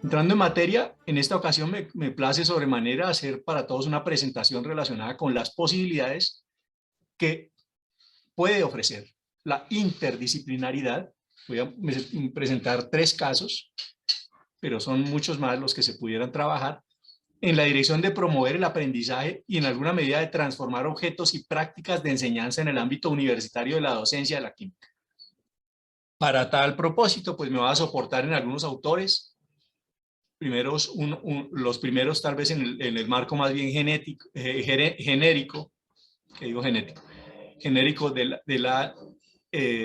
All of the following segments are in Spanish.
Entrando en materia, en esta ocasión me place sobremanera hacer para todos una presentación relacionada con las posibilidades que puede ofrecer la interdisciplinaridad. Voy a presentar 3 casos, pero son muchos más los que se pudieran trabajar en la dirección de promover el aprendizaje y en alguna medida de transformar objetos y prácticas de enseñanza en el ámbito universitario de la docencia de la química. Para tal propósito, pues me voy a soportar en algunos autores, los primeros tal vez en el marco más bien genérico, que digo genérico de la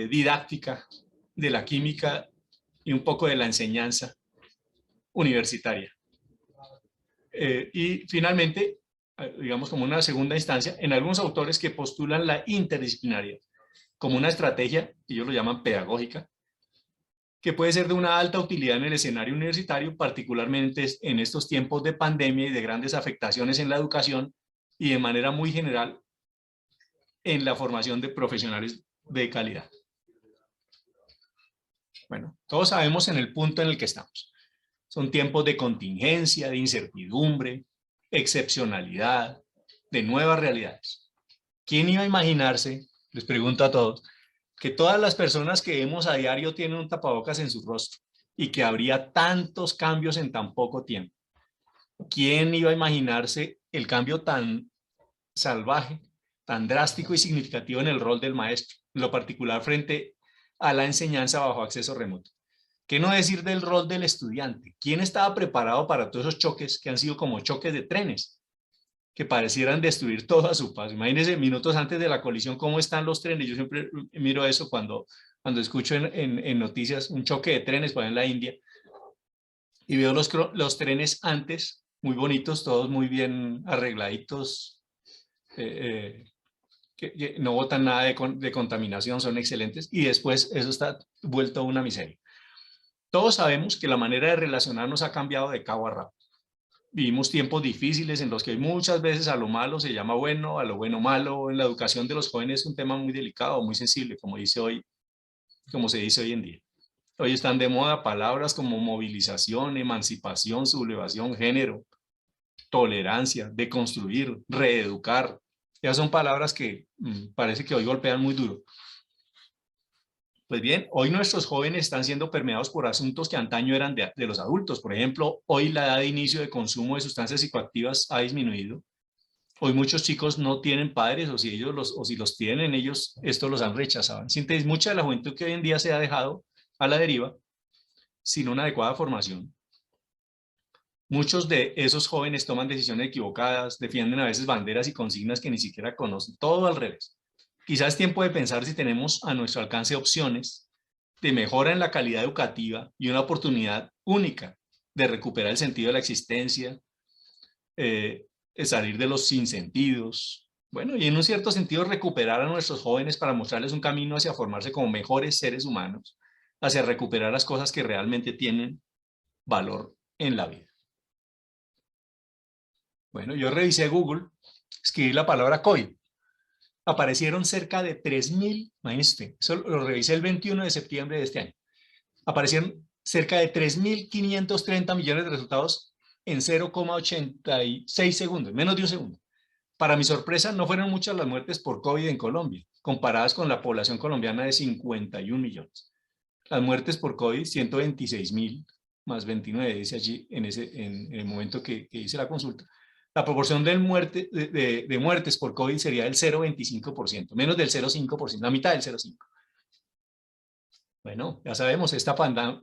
didáctica de la química y un poco de la enseñanza universitaria. Y finalmente, digamos como una segunda instancia, en algunos autores que postulan la interdisciplinaridad como una estrategia, ellos lo llaman pedagógica, que puede ser de una alta utilidad en el escenario universitario, particularmente en estos tiempos de pandemia y de grandes afectaciones en la educación y de manera muy general en la formación de profesionales de calidad. Bueno, todos sabemos en el punto en el que estamos. Son tiempos de contingencia, de incertidumbre, excepcionalidad, de nuevas realidades. ¿Quién iba a imaginarse, les pregunto a todos, que todas las personas que vemos a diario tienen un tapabocas en su rostro y que habría tantos cambios en tan poco tiempo? ¿Quién iba a imaginarse el cambio tan salvaje, tan drástico y significativo en el rol del maestro, en lo particular frente a la enseñanza bajo acceso remoto? ¿Qué no decir del rol del estudiante? ¿Quién estaba preparado para todos esos choques que han sido como choques de trenes, que parecieran destruir todo a su paso? Imagínense minutos antes de la colisión cómo están los trenes. Yo siempre miro eso cuando escucho en noticias un choque de trenes por en la India y veo los trenes antes, muy bonitos, todos muy bien arregladitos, que no botan nada de contaminación, son excelentes, y después eso está vuelto a una miseria. Todos sabemos que la manera de relacionarnos ha cambiado de cabo a rabo. Vivimos tiempos difíciles en los que muchas veces a lo malo se llama bueno, a lo bueno malo. En la educación de los jóvenes es un tema muy delicado, muy sensible, como se dice hoy en día. Hoy están de moda palabras como movilización, emancipación, sublevación, género, tolerancia, deconstruir, reeducar. Ya son palabras que parece que hoy golpean muy duro. Pues bien, hoy nuestros jóvenes están siendo permeados por asuntos que antaño eran de los adultos. Por ejemplo, hoy la edad de inicio de consumo de sustancias psicoactivas ha disminuido. Hoy muchos chicos no tienen padres, o si los tienen, ellos esto los han rechazado. En síntesis, mucha de la juventud que hoy en día se ha dejado a la deriva sin una adecuada formación. Muchos de esos jóvenes toman decisiones equivocadas, defienden a veces banderas y consignas que ni siquiera conocen, todo al revés. Quizás es tiempo de pensar si tenemos a nuestro alcance opciones de mejora en la calidad educativa y una oportunidad única de recuperar el sentido de la existencia, salir de los sinsentidos, bueno, y en un cierto sentido recuperar a nuestros jóvenes para mostrarles un camino hacia formarse como mejores seres humanos, hacia recuperar las cosas que realmente tienen valor en la vida. Bueno, yo revisé Google, escribí la palabra COVID. Aparecieron cerca de 3.000, imagínense, eso lo revisé el 21 de septiembre de este año. Aparecieron cerca de 3.530 millones de resultados en 0,86 segundos, menos de un segundo. Para mi sorpresa, no fueron muchas las muertes por COVID en Colombia, comparadas con la población colombiana de 51 millones. Las muertes por COVID, 126.000 más 29, dice allí en el momento que hice la consulta. La proporción de muertes por COVID sería del 0,25%, menos del 0,5%, la mitad del 0,5%. Bueno, ya sabemos, esta pandemia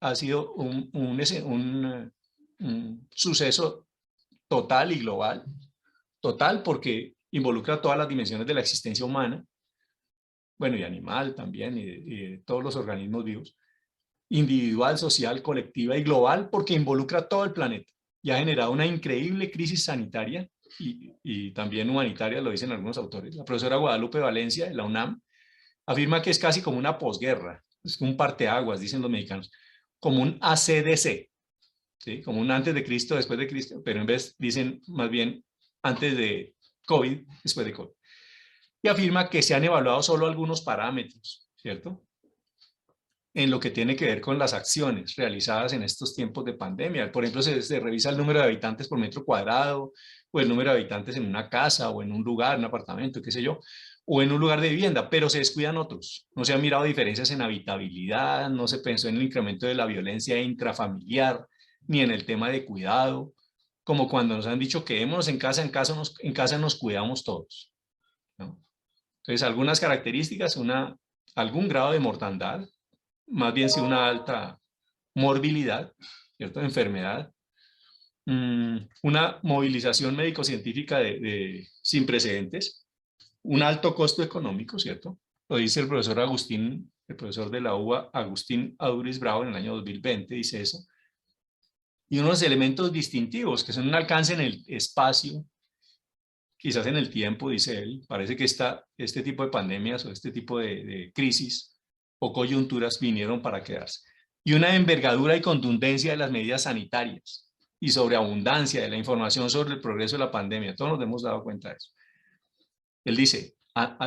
ha sido un suceso total y global. Total porque involucra todas las dimensiones de la existencia humana, bueno, y animal también, y de todos los organismos vivos. Individual, social, colectiva y global porque involucra todo el planeta y ha generado una increíble crisis sanitaria y también humanitaria, lo dicen algunos autores. La profesora Guadalupe Valencia, de la UNAM, afirma que es casi como una posguerra, es un parteaguas, dicen los mexicanos, como un ACDC, ¿sí? Como un antes de Cristo, después de Cristo, pero en vez dicen más bien antes de COVID, después de COVID. Y afirma que se han evaluado solo algunos parámetros, ¿cierto? En lo que tiene que ver con las acciones realizadas en estos tiempos de pandemia. Por ejemplo, se revisa el número de habitantes por metro cuadrado, o el número de habitantes en una casa, o en un lugar, un apartamento, qué sé yo, o en un lugar de vivienda, pero se descuidan otros. No se han mirado diferencias en habitabilidad, no se pensó en el incremento de la violencia intrafamiliar, ni en el tema de cuidado, como cuando nos han dicho quedémonos en casa, en casa nos cuidamos todos, ¿no? Entonces, algunas características, algún grado de mortandad, más bien sí una alta morbilidad, ¿cierto? Enfermedad, una movilización médico-científica sin precedentes, un alto costo económico, ¿cierto? Lo dice el profesor Agustín, el profesor de la UBA, Agustín Aduriz Bravo, en el año 2020, dice eso. Y unos elementos distintivos, que son un alcance en el espacio, quizás en el tiempo, dice él. Parece que este tipo de pandemias o este tipo de crisis o coyunturas vinieron para quedarse. Y una envergadura y contundencia de las medidas sanitarias y sobreabundancia de la información sobre el progreso de la pandemia. Todos nos hemos dado cuenta de eso. Él dice,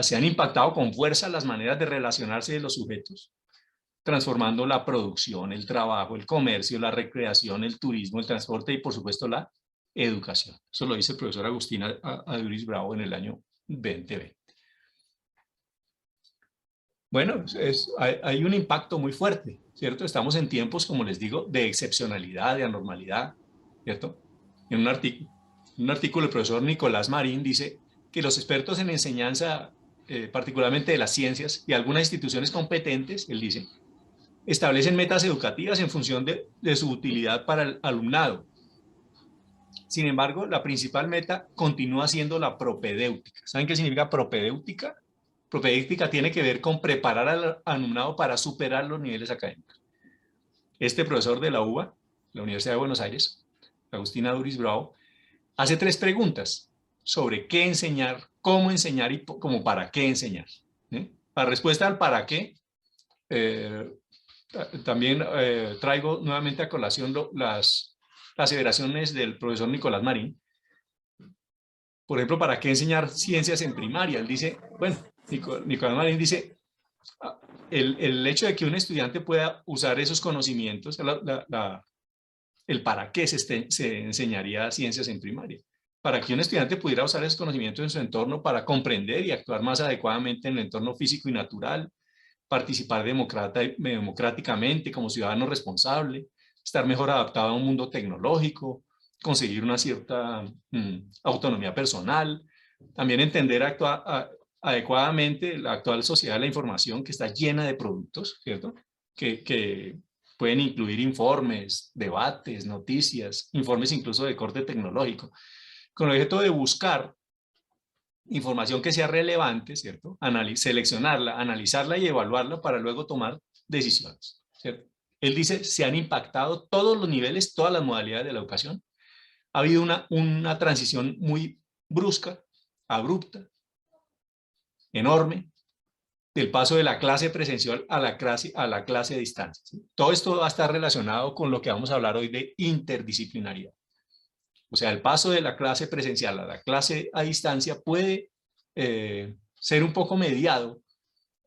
se han impactado con fuerza las maneras de relacionarse de los sujetos, transformando la producción, el trabajo, el comercio, la recreación, el turismo, el transporte y por supuesto la educación. Eso lo dice el profesor Agustín Aduriz Bravo en el año 2020. Bueno, hay un impacto muy fuerte, ¿cierto? Estamos en tiempos, como les digo, de excepcionalidad, de anormalidad, ¿cierto? En un artículo el profesor Nicolás Marín dice que los expertos en enseñanza, particularmente de las ciencias y algunas instituciones competentes, él dice, establecen metas educativas en función de su utilidad para el alumnado. Sin embargo, la principal meta continúa siendo la propedéutica. ¿Saben qué significa propedéutica? Propedéutica tiene que ver con preparar al alumnado para superar los niveles académicos. Este profesor de la UBA, la Universidad de Buenos Aires, Agustín Aduriz Bravo, hace 3 preguntas sobre qué enseñar, cómo enseñar y como para qué enseñar. La respuesta al para qué, también traigo nuevamente a colación las aseveraciones del profesor Nicolás Marín. Por ejemplo, ¿para qué enseñar ciencias en primaria? Él dice, bueno, Nicolás Marín dice, el hecho de que un estudiante pueda usar esos conocimientos, el para qué se enseñaría ciencias en primaria. Para que un estudiante pudiera usar esos conocimientos en su entorno para comprender y actuar más adecuadamente en el entorno físico y natural, participar democráticamente como ciudadano responsable, estar mejor adaptado a un mundo tecnológico, conseguir una cierta autonomía personal, también entender adecuadamente la actual sociedad de la información que está llena de productos, ¿cierto? Que pueden incluir informes, debates, noticias, informes incluso de corte tecnológico, con el objeto de buscar información que sea relevante, ¿cierto? Seleccionarla, analizarla y evaluarla para luego tomar decisiones, ¿cierto? Él dice, se han impactado todos los niveles, todas las modalidades de la educación. Ha habido una transición muy brusca, abrupta, enorme, del paso de la clase presencial a la clase a distancia, ¿sí? Todo esto va a estar relacionado con lo que vamos a hablar hoy de interdisciplinaridad. O sea, el paso de la clase presencial a la clase a distancia puede ser un poco mediado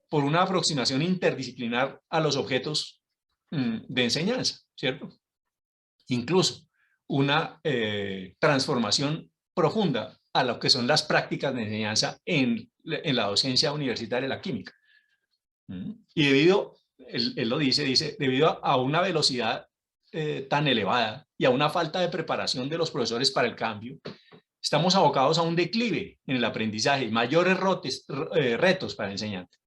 por una aproximación interdisciplinar a los objetos de enseñanza, ¿cierto? Incluso una transformación profunda a lo que son las prácticas de enseñanza en la docencia universitaria de la química. Y debido, él lo dice, debido a una velocidad tan elevada y a una falta de preparación de los profesores para el cambio, estamos abocados a un declive en el aprendizaje y mayores retos para el enseñante.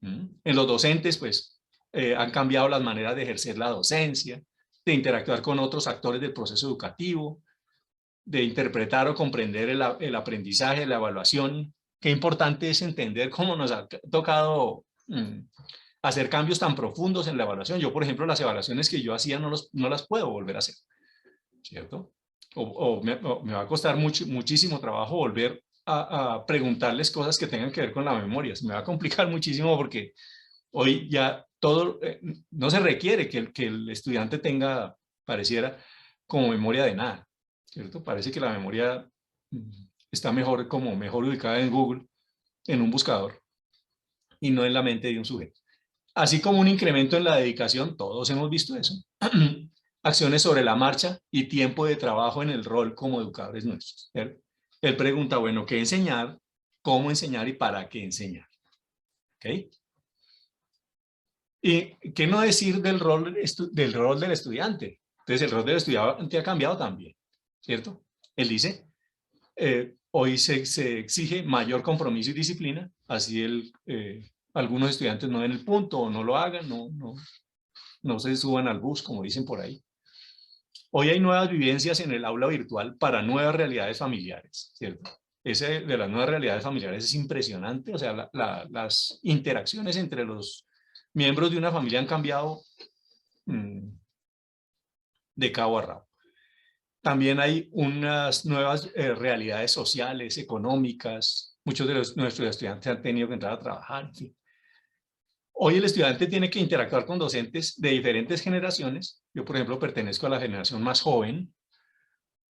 En los docentes, pues, han cambiado las maneras de ejercer la docencia, de interactuar con otros actores del proceso educativo, de interpretar o comprender el aprendizaje, la evaluación. Qué importante es entender cómo nos ha tocado hacer cambios tan profundos en la evaluación. Yo, por ejemplo, las evaluaciones que yo hacía no las puedo volver a hacer, ¿cierto? o me va a costar muchísimo trabajo volver a preguntarles cosas que tengan que ver con la memoria. Se me va a complicar muchísimo porque hoy ya todo, no se requiere que el estudiante tenga, pareciera, como memoria de nada, ¿cierto? Parece que la memoria está mejor, como mejor ubicada en Google, en un buscador, y no en la mente de un sujeto. Así como un incremento en la dedicación, todos hemos visto eso. Acciones sobre la marcha y tiempo de trabajo en el rol como educadores nuestros. Él pregunta, bueno, ¿qué enseñar? ¿Cómo enseñar y para qué enseñar? ¿Ok? ¿Y qué no decir del rol del estudiante? Entonces, el rol del estudiante ha cambiado también, ¿cierto? Él dice, hoy se exige mayor compromiso y disciplina, así algunos estudiantes no den el punto o no lo hagan, no se suban al bus, como dicen por ahí. Hoy hay nuevas vivencias en el aula virtual para nuevas realidades familiares, ¿cierto? Ese de las nuevas realidades familiares es impresionante, o sea, las interacciones entre los miembros de una familia han cambiado de cabo a rabo. También hay unas nuevas realidades sociales, económicas, muchos de nuestros estudiantes han tenido que entrar a trabajar, en fin. Hoy el estudiante tiene que interactuar con docentes de diferentes generaciones. Yo, por ejemplo, pertenezco a la generación más joven,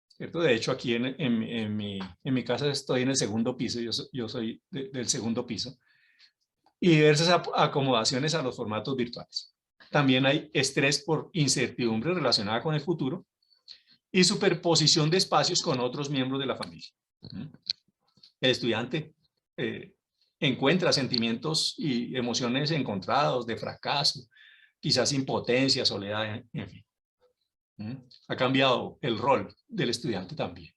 ¿cierto? De hecho, aquí en mi casa estoy en el segundo piso, yo soy del segundo piso, y diversas acomodaciones a los formatos virtuales. También hay estrés por incertidumbre relacionada con el futuro y superposición de espacios con otros miembros de la familia. El estudiante encuentra sentimientos y emociones encontrados de fracaso, quizás impotencia, soledad, en fin. Ha cambiado el rol del estudiante también.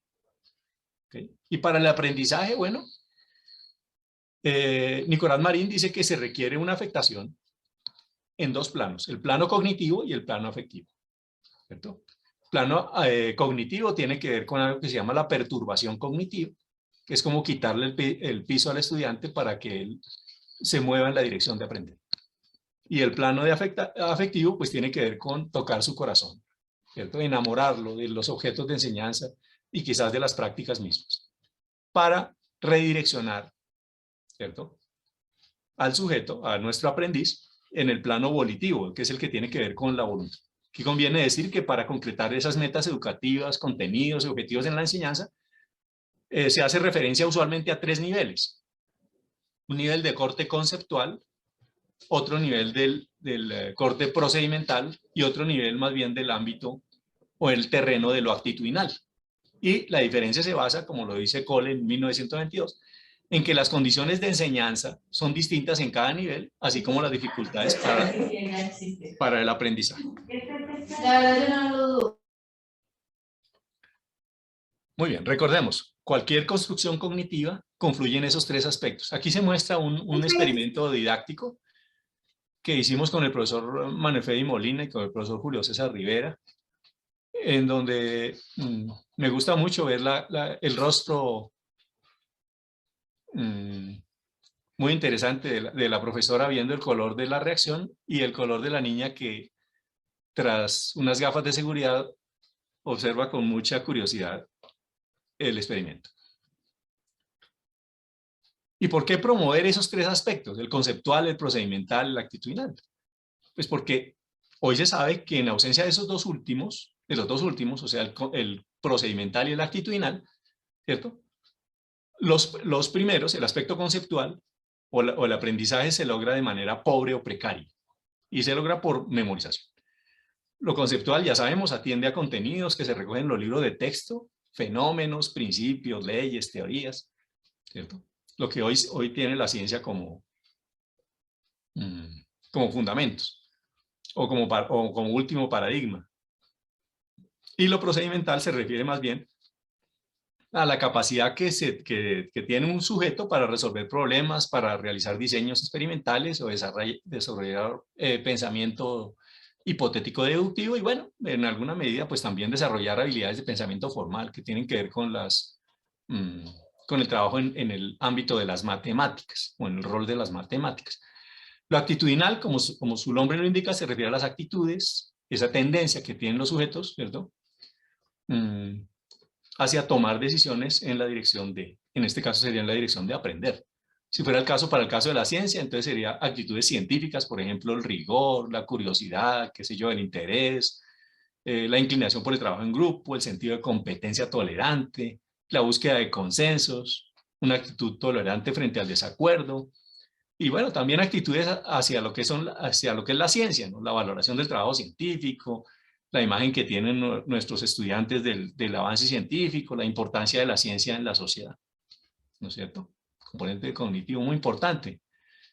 ¿Okay? Y para el aprendizaje, bueno, Nicolás Marín dice que se requiere una afectación en dos planos, el plano cognitivo y el plano afectivo, ¿cierto? El plano cognitivo tiene que ver con algo que se llama la perturbación cognitiva, que es como quitarle el piso al estudiante para que él se mueva en la dirección de aprender. Y el plano de afectivo pues tiene que ver con tocar su corazón, ¿cierto? Enamorarlo de los objetos de enseñanza y quizás de las prácticas mismas, para redireccionar, ¿cierto?, al sujeto, a nuestro aprendiz, en el plano volitivo, que es el que tiene que ver con la voluntad. Aquí conviene decir que para concretar esas metas educativas, contenidos y objetivos en la enseñanza, se hace referencia usualmente a tres niveles. Un nivel de corte conceptual, otro nivel del corte procedimental y otro nivel más bien del ámbito o el terreno de lo actitudinal. Y la diferencia se basa, como lo dice Cole en 1922, en que las condiciones de enseñanza son distintas en cada nivel, así como las dificultades para el aprendizaje. Muy bien, recordemos, cualquier construcción cognitiva confluye en esos tres aspectos. Aquí se muestra un experimento didáctico que hicimos con el profesor Manuel Fede Molina y con el profesor Julio César Rivera, en donde me gusta mucho ver el rostro muy interesante de la profesora viendo el color de la reacción y el color de la niña que tras unas gafas de seguridad observa con mucha curiosidad el experimento. ¿Y por qué promover esos tres aspectos? El conceptual, el procedimental, el actitudinal. Pues porque hoy se sabe que en ausencia de esos dos últimos, o sea, el procedimental y el actitudinal, ¿cierto? Los primeros, el aspecto conceptual o el aprendizaje se logra de manera pobre o precaria y se logra por memorización. Lo conceptual, ya sabemos, atiende a contenidos que se recogen en los libros de texto, fenómenos, principios, leyes, teorías, ¿cierto? Lo que hoy tiene la ciencia como fundamentos o como último paradigma. Y lo procedimental se refiere más bien a la capacidad que tiene un sujeto para resolver problemas, para realizar diseños experimentales o desarrollar pensamiento hipotético deductivo y bueno, en alguna medida pues también desarrollar habilidades de pensamiento formal que tienen que ver con con el trabajo en el ámbito de las matemáticas o en el rol de las matemáticas. Lo actitudinal, como su nombre lo indica, se refiere a las actitudes, esa tendencia que tienen los sujetos, ¿cierto? hacia tomar decisiones en la dirección de, en este caso sería en la dirección de aprender. Si fuera el caso para el caso de la ciencia, entonces sería actitudes científicas, por ejemplo, el rigor, la curiosidad, qué sé yo, el interés, la inclinación por el trabajo en grupo, el sentido de competencia tolerante, la búsqueda de consensos, una actitud tolerante frente al desacuerdo, y bueno, también actitudes hacia lo que hacia lo que es la ciencia, ¿no? La valoración del trabajo científico, la imagen que tienen nuestros estudiantes del avance científico, la importancia de la ciencia en la sociedad, ¿no es cierto? Componente cognitivo muy importante.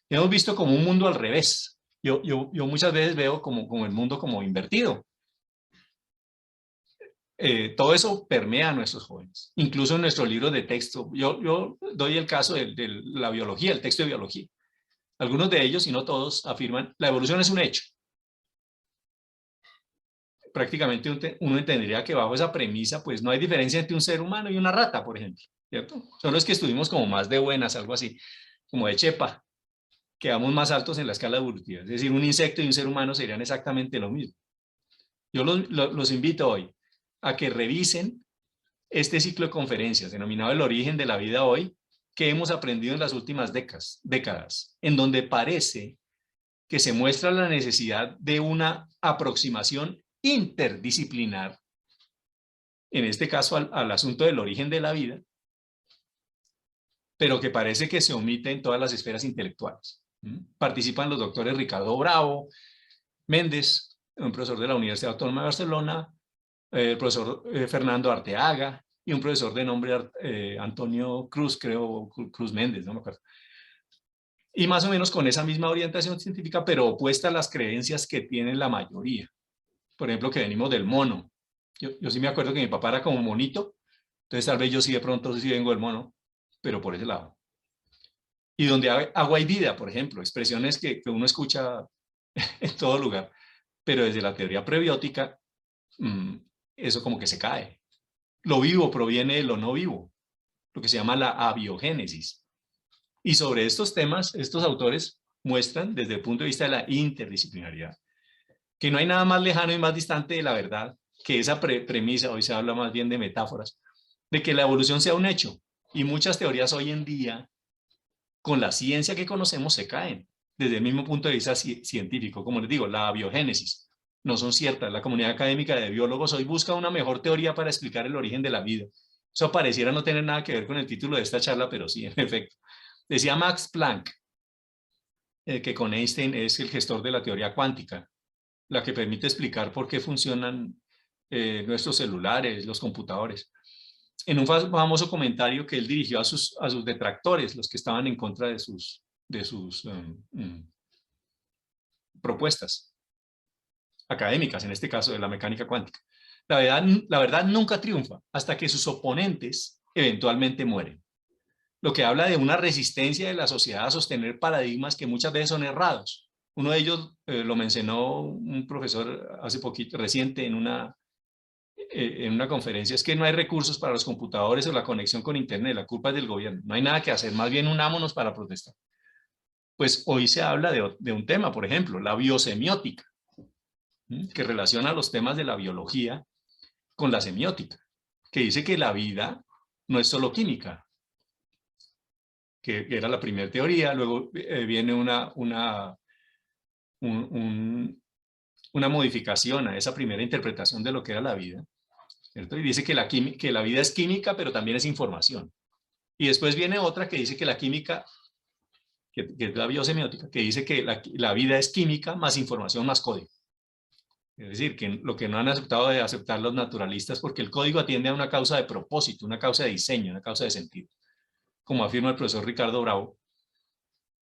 Hemos visto como un mundo al revés. Yo muchas veces veo como el mundo como invertido. Todo eso permea a nuestros jóvenes, incluso en nuestros libros de texto. Yo doy el caso de la biología, el texto de biología. Algunos de ellos, y no todos, afirman la evolución es un hecho. Prácticamente uno entendería que bajo esa premisa, pues no hay diferencia entre un ser humano y una rata, por ejemplo, ¿cierto? Son los que estuvimos como más de buenas, algo así, como de chepa, quedamos más altos en la escala evolutiva. Es decir, un insecto y un ser humano serían exactamente lo mismo. Yo los invito hoy a que revisen este ciclo de conferencias denominado El origen de la vida hoy, que hemos aprendido en las últimas décadas, en donde parece que se muestra la necesidad de una aproximación interdisciplinar, en este caso al asunto del origen de la vida, pero que parece que se omite en todas las esferas intelectuales. Participan los doctores Ricardo Bravo, Méndez, un profesor de la Universidad Autónoma de Barcelona, el profesor Fernando Arteaga y un profesor de nombre Antonio Cruz, creo, Cruz Méndez, no me acuerdo. Y más o menos con esa misma orientación científica, pero opuesta a las creencias que tienen la mayoría. Por ejemplo, que venimos del mono. Yo sí me acuerdo que mi papá era como monito, entonces tal vez yo sí de pronto sí vengo del mono, pero por ese lado. Y donde hay agua y vida, por ejemplo, expresiones que uno escucha en todo lugar, pero desde la teoría prebiótica, eso como que se cae. Lo vivo proviene de lo no vivo, lo que se llama la abiogénesis. Y sobre estos temas, estos autores muestran desde el punto de vista de la interdisciplinaridad que no hay nada más lejano y más distante de la verdad que esa premisa, hoy se habla más bien de metáforas, de que la evolución sea un hecho. Y muchas teorías hoy en día, con la ciencia que conocemos, se caen desde el mismo punto de vista científico. Como les digo, la biogénesis no son ciertas. La comunidad académica de biólogos hoy busca una mejor teoría para explicar el origen de la vida. Eso pareciera no tener nada que ver con el título de esta charla, pero sí, en efecto. Decía Max Planck, que con Einstein es el gestor de la teoría cuántica, la que permite explicar por qué funcionan nuestros celulares, los computadores. En un famoso comentario que él dirigió a sus detractores, los que estaban en contra de sus propuestas académicas, en este caso de la mecánica cuántica. La verdad nunca triunfa hasta que sus oponentes eventualmente mueren. Lo que habla de una resistencia de la sociedad a sostener paradigmas que muchas veces son errados. Uno de ellos lo mencionó un profesor hace poquito, reciente, en una conferencia, es que no hay recursos para los computadores o la conexión con Internet, la culpa es del gobierno, no hay nada que hacer, más bien unámonos para protestar. Pues hoy se habla de un tema, por ejemplo, la biosemiótica, que relaciona los temas de la biología con la semiótica, que dice que la vida no es solo química, que era la primera teoría, luego viene una modificación a esa primera interpretación de lo que era la vida, ¿cierto? Y dice que la vida es química, pero también es información. Y después viene otra que dice que la química, que es la biosemiótica, que dice que la vida es química más información más código. Es decir, que lo que no han aceptado de aceptar los naturalistas, porque el código atiende a una causa de propósito, una causa de diseño, una causa de sentido, como afirma el profesor Ricardo Bravo,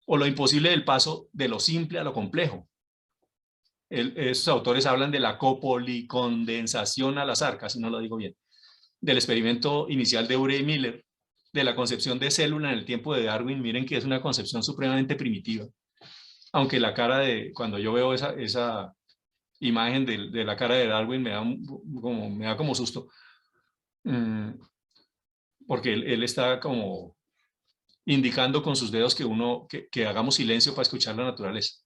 o lo imposible del paso de lo simple a lo complejo. Esos autores hablan de la copolicondensación al azar, casi no lo digo bien, del experimento inicial de Urey y Miller, de la concepción de célula en el tiempo de Darwin. Miren que es una concepción supremamente primitiva, aunque la cara cuando yo veo esa imagen de la cara de Darwin me da como susto, porque él está como indicando con sus dedos que hagamos silencio para escuchar la naturaleza.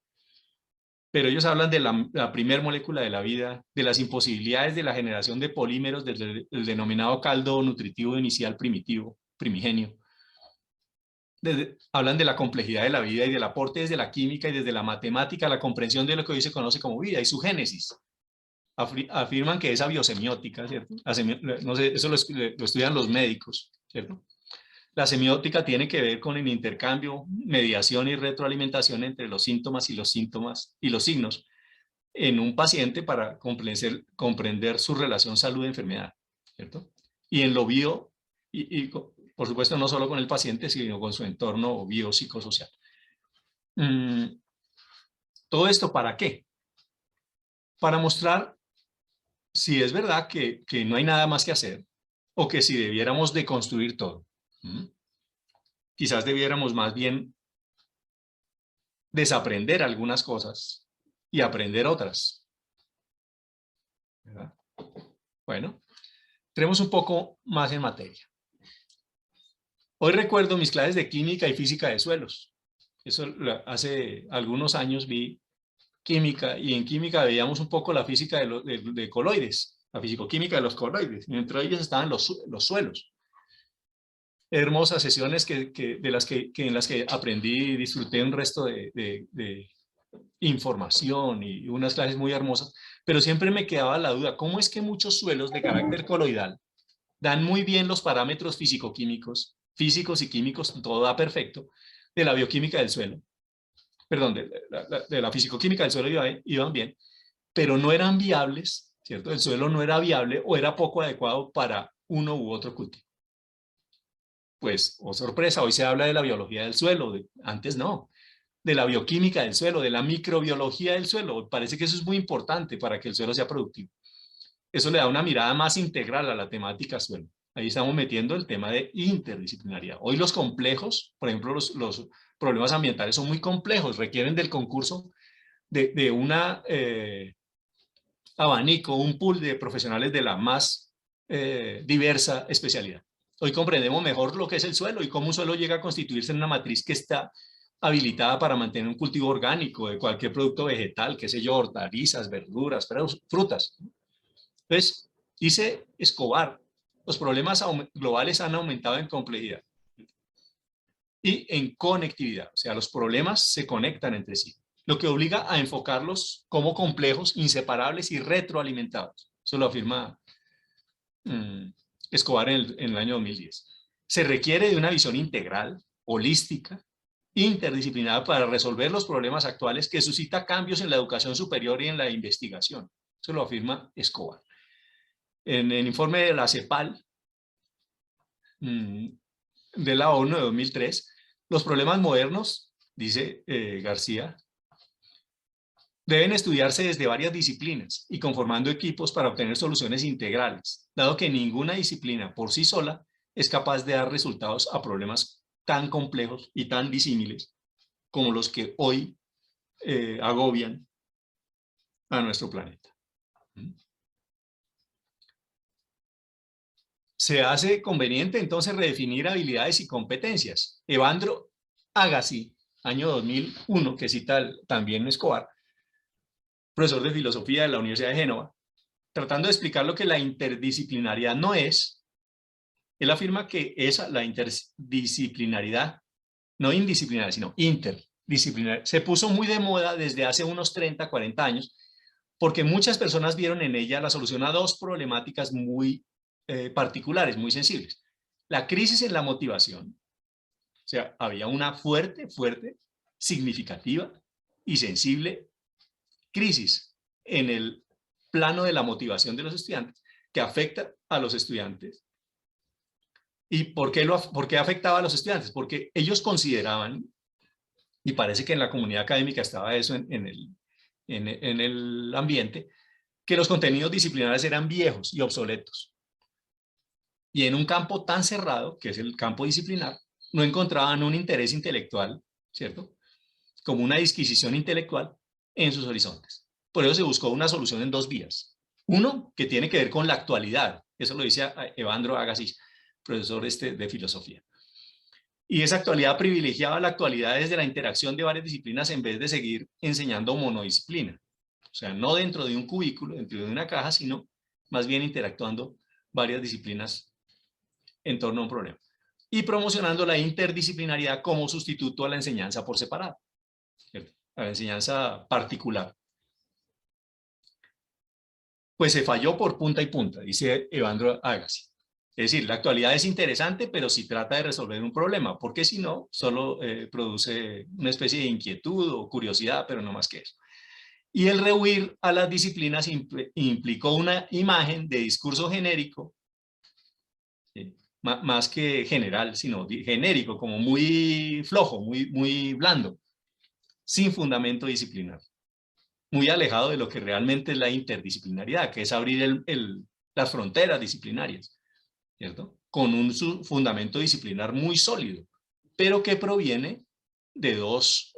pero ellos hablan de la primer molécula de la vida, de las imposibilidades de la generación de polímeros del denominado caldo nutritivo inicial primitivo, primigenio. Hablan de la complejidad de la vida y del aporte desde la química y desde la matemática a la comprensión de lo que hoy se conoce como vida y su génesis. Afirman que esa biosemiótica, ¿cierto? No sé, eso lo estudian los médicos, ¿cierto? La semiótica tiene que ver con el intercambio, mediación y retroalimentación entre los síntomas y los signos en un paciente para comprender su relación salud-enfermedad, ¿cierto? Y en lo bio, por supuesto no solo con el paciente, sino con su entorno biopsicosocial. ¿Todo esto para qué? Para mostrar si es verdad que no hay nada más que hacer o que si debiéramos deconstruir todo. Quizás debiéramos más bien desaprender algunas cosas y aprender otras. ¿Verdad? Bueno, entremos un poco más en materia. Hoy recuerdo mis clases de química y física de suelos. Eso hace algunos años vi química y en química veíamos un poco la física de coloides, la fisicoquímica de los coloides. Y entre ellos estaban los suelos. Hermosas sesiones en las que aprendí y disfruté un resto de información y unas clases muy hermosas, pero siempre me quedaba la duda, ¿cómo es que muchos suelos de carácter coloidal dan muy bien los parámetros físico-químicos, físicos y químicos, todo da perfecto, de la bioquímica del suelo? Perdón, de la fisicoquímica del suelo iban bien, pero no eran viables, ¿cierto? El suelo no era viable o era poco adecuado para uno u otro cultivo. Pues, oh sorpresa, hoy se habla de la biología del suelo, antes no, de la bioquímica del suelo, de la microbiología del suelo. Parece que eso es muy importante para que el suelo sea productivo. Eso le da una mirada más integral a la temática suelo. Ahí estamos metiendo el tema de interdisciplinaridad. Hoy los complejos, por ejemplo, los problemas ambientales son muy complejos, requieren del concurso de una abanico, un pool de profesionales de la más diversa especialidad. Hoy comprendemos mejor lo que es el suelo y cómo un suelo llega a constituirse en una matriz que está habilitada para mantener un cultivo orgánico de cualquier producto vegetal, qué sé yo, hortalizas, verduras, frutas. Entonces, dice Escobar, los problemas globales han aumentado en complejidad y en conectividad, o sea, los problemas se conectan entre sí, lo que obliga a enfocarlos como complejos, inseparables y retroalimentados. Eso lo afirma Escobar en el año 2010. Se requiere de una visión integral, holística, interdisciplinaria para resolver los problemas actuales que suscita cambios en la educación superior y en la investigación. Eso lo afirma Escobar. En el informe de la CEPAL, de la ONU de 2003, los problemas modernos, dice García, deben estudiarse desde varias disciplinas y conformando equipos para obtener soluciones integrales, dado que ninguna disciplina por sí sola es capaz de dar resultados a problemas tan complejos y tan disímiles como los que hoy agobian a nuestro planeta. Se hace conveniente entonces redefinir habilidades y competencias. Evandro Agassi, año 2001, que cita también Escobar, profesor de filosofía de la Universidad de Génova, tratando de explicar lo que la interdisciplinaridad no es. Él afirma que la interdisciplinaridad, no indisciplinaria, sino interdisciplinaria, se puso muy de moda desde hace unos 30, 40 años, porque muchas personas vieron en ella la solución a dos problemáticas muy particulares, muy sensibles. La crisis en la motivación, o sea, había una fuerte, significativa y sensible crisis en el plano de la motivación de los estudiantes, que afecta a los estudiantes. ¿Y por qué afectaba a los estudiantes? Porque ellos consideraban, y parece que en la comunidad académica estaba eso en el ambiente, que los contenidos disciplinarios eran viejos y obsoletos. Y en un campo tan cerrado, que es el campo disciplinar, no encontraban un interés intelectual, ¿cierto? Como una disquisición intelectual en sus horizontes. Por eso se buscó una solución en dos vías. Uno, que tiene que ver con la actualidad. Eso lo dice Evandro Agassi, profesor de filosofía. Y esa actualidad privilegiaba la actualidad desde la interacción de varias disciplinas en vez de seguir enseñando monodisciplina. O sea, no dentro de un cubículo, dentro de una caja, sino más bien interactuando varias disciplinas en torno a un problema. Y promocionando la interdisciplinariedad como sustituto a la enseñanza por separado, ¿cierto? A la enseñanza particular. Pues se falló por punta y punta, dice Evandro Agassi. Es decir, la actualidad es interesante, pero si trata de resolver un problema, porque si no, solo produce una especie de inquietud o curiosidad, pero no más que eso. Y el rehuir a las disciplinas implicó una imagen de discurso genérico, ¿sí? Más que general, sino genérico, como muy flojo, muy blando, sin fundamento disciplinar, muy alejado de lo que realmente es la interdisciplinariedad, que es abrir las fronteras disciplinarias, ¿cierto? Con un fundamento disciplinar muy sólido, pero que proviene de dos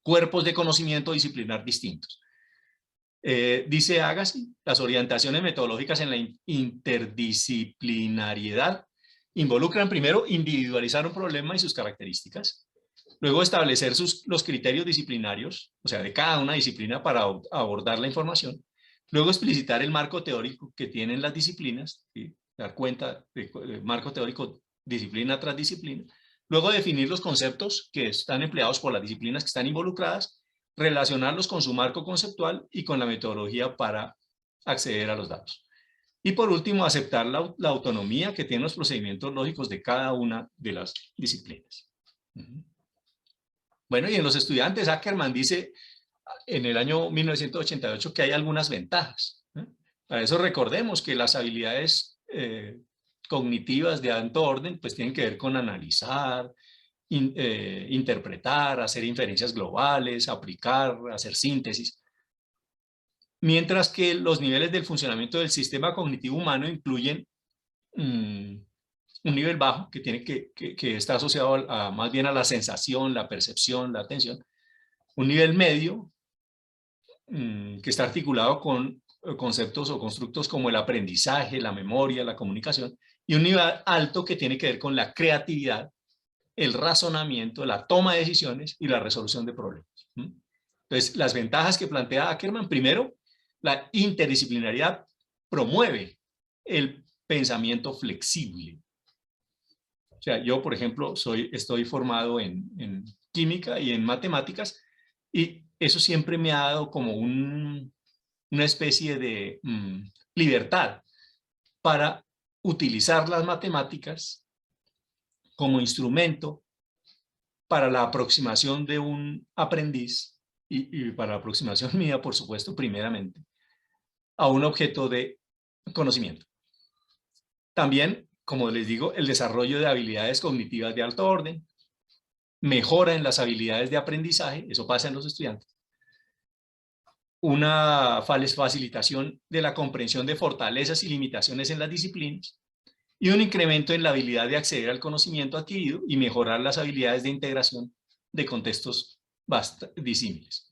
cuerpos de conocimiento disciplinar distintos. Dice Agassi, las orientaciones metodológicas en la interdisciplinariedad involucran primero individualizar un problema y sus características, luego establecer los criterios disciplinarios, o sea, de cada una disciplina para abordar la información, luego explicitar el marco teórico que tienen las disciplinas, ¿sí? Dar cuenta del marco teórico disciplina tras disciplina, luego definir los conceptos que están empleados por las disciplinas que están involucradas, relacionarlos con su marco conceptual y con la metodología para acceder a los datos. Y por último, aceptar la autonomía que tienen los procedimientos lógicos de cada una de las disciplinas. Bueno, y en los estudiantes, Ackerman dice en el año 1988 que hay algunas ventajas. Para eso recordemos que las habilidades cognitivas de alto orden pues tienen que ver con analizar, interpretar, hacer inferencias globales, aplicar, hacer síntesis. Mientras que los niveles del funcionamiento del sistema cognitivo humano incluyen un nivel bajo que está asociado más bien a la sensación, la percepción, la atención. Un nivel medio que está articulado con conceptos o constructos como el aprendizaje, la memoria, la comunicación. Y un nivel alto que tiene que ver con la creatividad, el razonamiento, la toma de decisiones y la resolución de problemas. Entonces, las ventajas que plantea Ackerman, primero, la interdisciplinariedad promueve el pensamiento flexible. O sea, yo, por ejemplo, estoy formado en química y en matemáticas, y eso siempre me ha dado como una especie de libertad para utilizar las matemáticas como instrumento para la aproximación de un aprendiz y para la aproximación mía, por supuesto, primeramente, a un objeto de conocimiento. También, como les digo, el desarrollo de habilidades cognitivas de alto orden, mejora en las habilidades de aprendizaje, eso pasa en los estudiantes, una facilitación de la comprensión de fortalezas y limitaciones en las disciplinas, y un incremento en la habilidad de acceder al conocimiento adquirido y mejorar las habilidades de integración de contextos disímiles.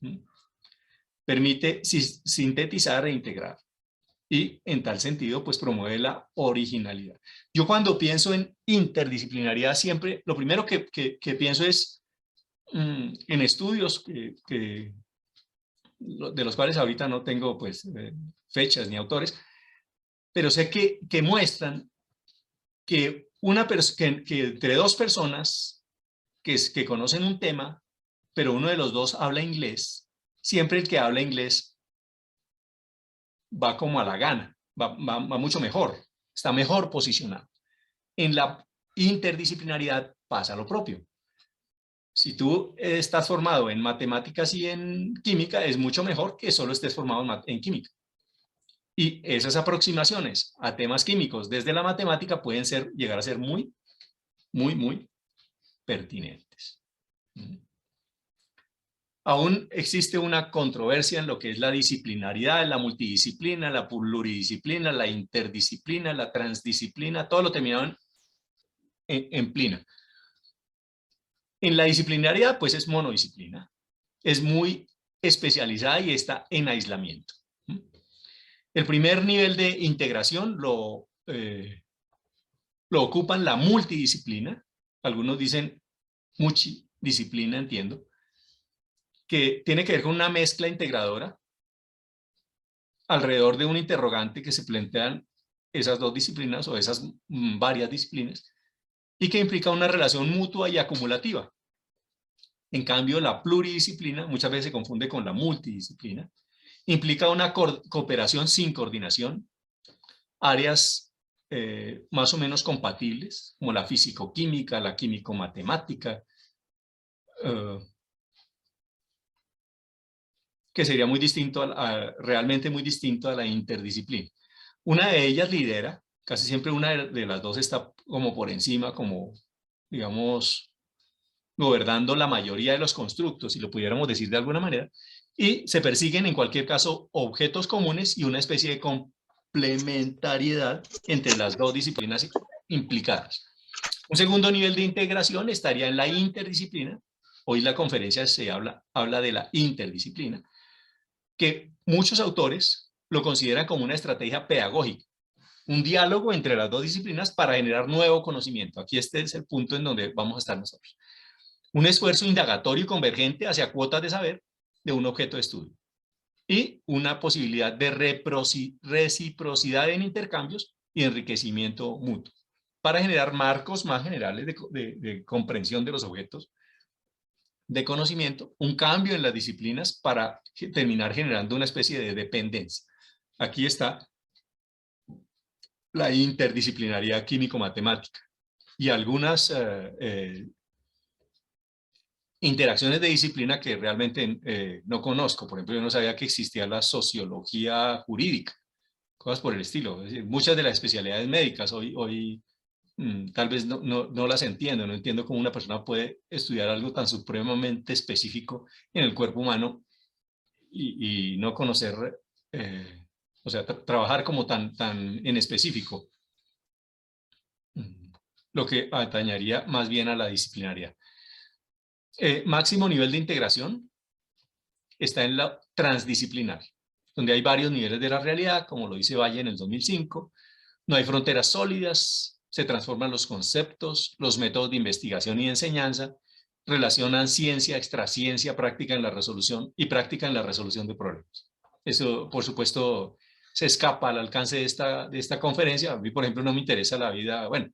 Permite sintetizar e integrar. Y en tal sentido, pues promueve la originalidad. Yo cuando pienso en interdisciplinariedad siempre, lo primero que pienso es en estudios de los cuales ahorita no tengo pues fechas ni autores, pero sé que muestran que entre dos personas que conocen un tema, pero uno de los dos habla inglés, siempre el que habla inglés va como a la gana, va mucho mejor, está mejor posicionado. En la interdisciplinariedad pasa lo propio. Si tú estás formado en matemáticas y en química, es mucho mejor que solo estés formado en química. Y esas aproximaciones a temas químicos desde la matemática pueden llegar a ser muy pertinentes. Aún existe una controversia en lo que es la disciplinariedad, la multidisciplina, la pluridisciplina, la interdisciplina, la transdisciplina, todo lo terminado en plina. En la disciplinariedad, pues es monodisciplina, es muy especializada y está en aislamiento. El primer nivel de integración lo lo ocupan la multidisciplina, algunos dicen multidisciplina, entiendo, que tiene que ver con una mezcla integradora alrededor de un interrogante que se plantean esas dos disciplinas o esas varias disciplinas y que implica una relación mutua y acumulativa. En cambio, la pluridisciplina muchas veces se confunde con la multidisciplina, implica una cooperación sin coordinación, áreas más o menos compatibles, como la físico-química, la químico-matemática, que sería muy distinto, realmente muy distinto a la interdisciplina. Una de ellas lidera, casi siempre una de las dos está como por encima, como, digamos, gobernando la mayoría de los constructos, si lo pudiéramos decir de alguna manera, y se persiguen en cualquier caso objetos comunes y una especie de complementariedad entre las dos disciplinas implicadas. Un segundo nivel de integración estaría en la interdisciplina. Hoy la conferencia se habla de la interdisciplina, que muchos autores lo consideran como una estrategia pedagógica, un diálogo entre las dos disciplinas para generar nuevo conocimiento. Aquí este es el punto en donde vamos a estar nosotros. Un esfuerzo indagatorio y convergente hacia cuotas de saber de un objeto de estudio y una posibilidad de reciprocidad en intercambios y enriquecimiento mutuo para generar marcos más generales de comprensión de los objetos de conocimiento, un cambio en las disciplinas para terminar generando una especie de dependencia. Aquí está la interdisciplinariedad químico-matemática y algunas interacciones de disciplina que realmente no conozco. Por ejemplo, yo no sabía que existía la sociología jurídica, cosas por el estilo. Es decir, muchas de las especialidades médicas hoy tal vez no las entiendo, no entiendo cómo una persona puede estudiar algo tan supremamente específico en el cuerpo humano y no conocer, o sea, trabajar como tan en específico, lo que atañaría más bien a la disciplinaridad. Máximo nivel de integración está en la transdisciplinar, donde hay varios niveles de la realidad, como lo dice Valle en el 2005, no hay fronteras sólidas, se transforman los conceptos, los métodos de investigación y enseñanza, relacionan ciencia, extraciencia, práctica en la resolución y práctica en la resolución de problemas. Eso, por supuesto, se escapa al alcance de esta conferencia. A mí, por ejemplo, no me interesa la vida, bueno,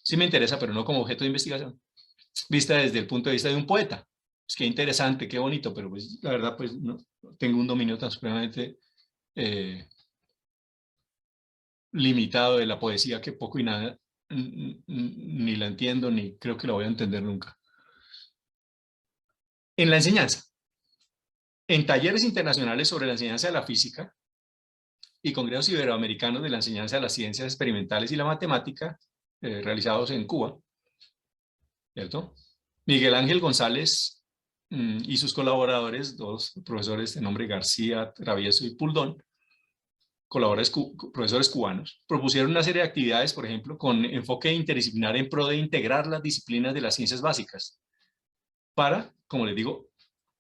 sí me interesa, pero no como objeto de investigación, vista desde el punto de vista de un poeta. Es que interesante, qué bonito, pero pues la verdad, pues no tengo un dominio tan supremamente limitado de la poesía que poco y nada, ni la entiendo, ni creo que la voy a entender nunca. En la enseñanza, en talleres internacionales sobre la enseñanza de la física y congresos iberoamericanos de la enseñanza de las ciencias experimentales y la matemática, realizados en Cuba, ¿cierto? Miguel Ángel González y sus colaboradores, dos profesores de nombre García, Travieso y Puldón, profesores cubanos, propusieron una serie de actividades, por ejemplo, con enfoque interdisciplinar en pro de integrar las disciplinas de las ciencias básicas para, como les digo,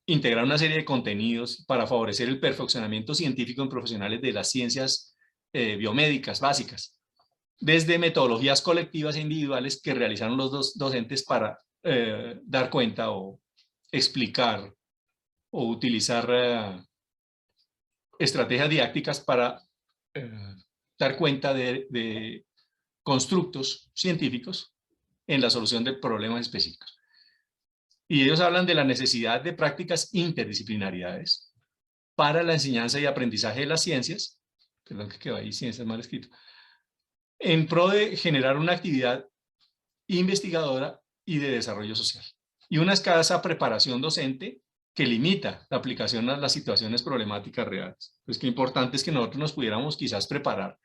integrar una serie de contenidos para favorecer el perfeccionamiento científico en profesionales de las ciencias biomédicas básicas, desde metodologías colectivas e individuales que realizaron los dos docentes para dar cuenta o explicar o utilizar estrategias didácticas para dar cuenta de constructos científicos en la solución de problemas específicos. Y ellos hablan de la necesidad de prácticas interdisciplinariedades para la enseñanza y aprendizaje de las ciencias, perdón que quedó ahí ciencias mal escrito, en pro de generar una actividad investigadora y de desarrollo social. Y una escasa preparación docente que limita la aplicación a las situaciones problemáticas reales. Pues qué importante es que nosotros nos pudiéramos quizás preparar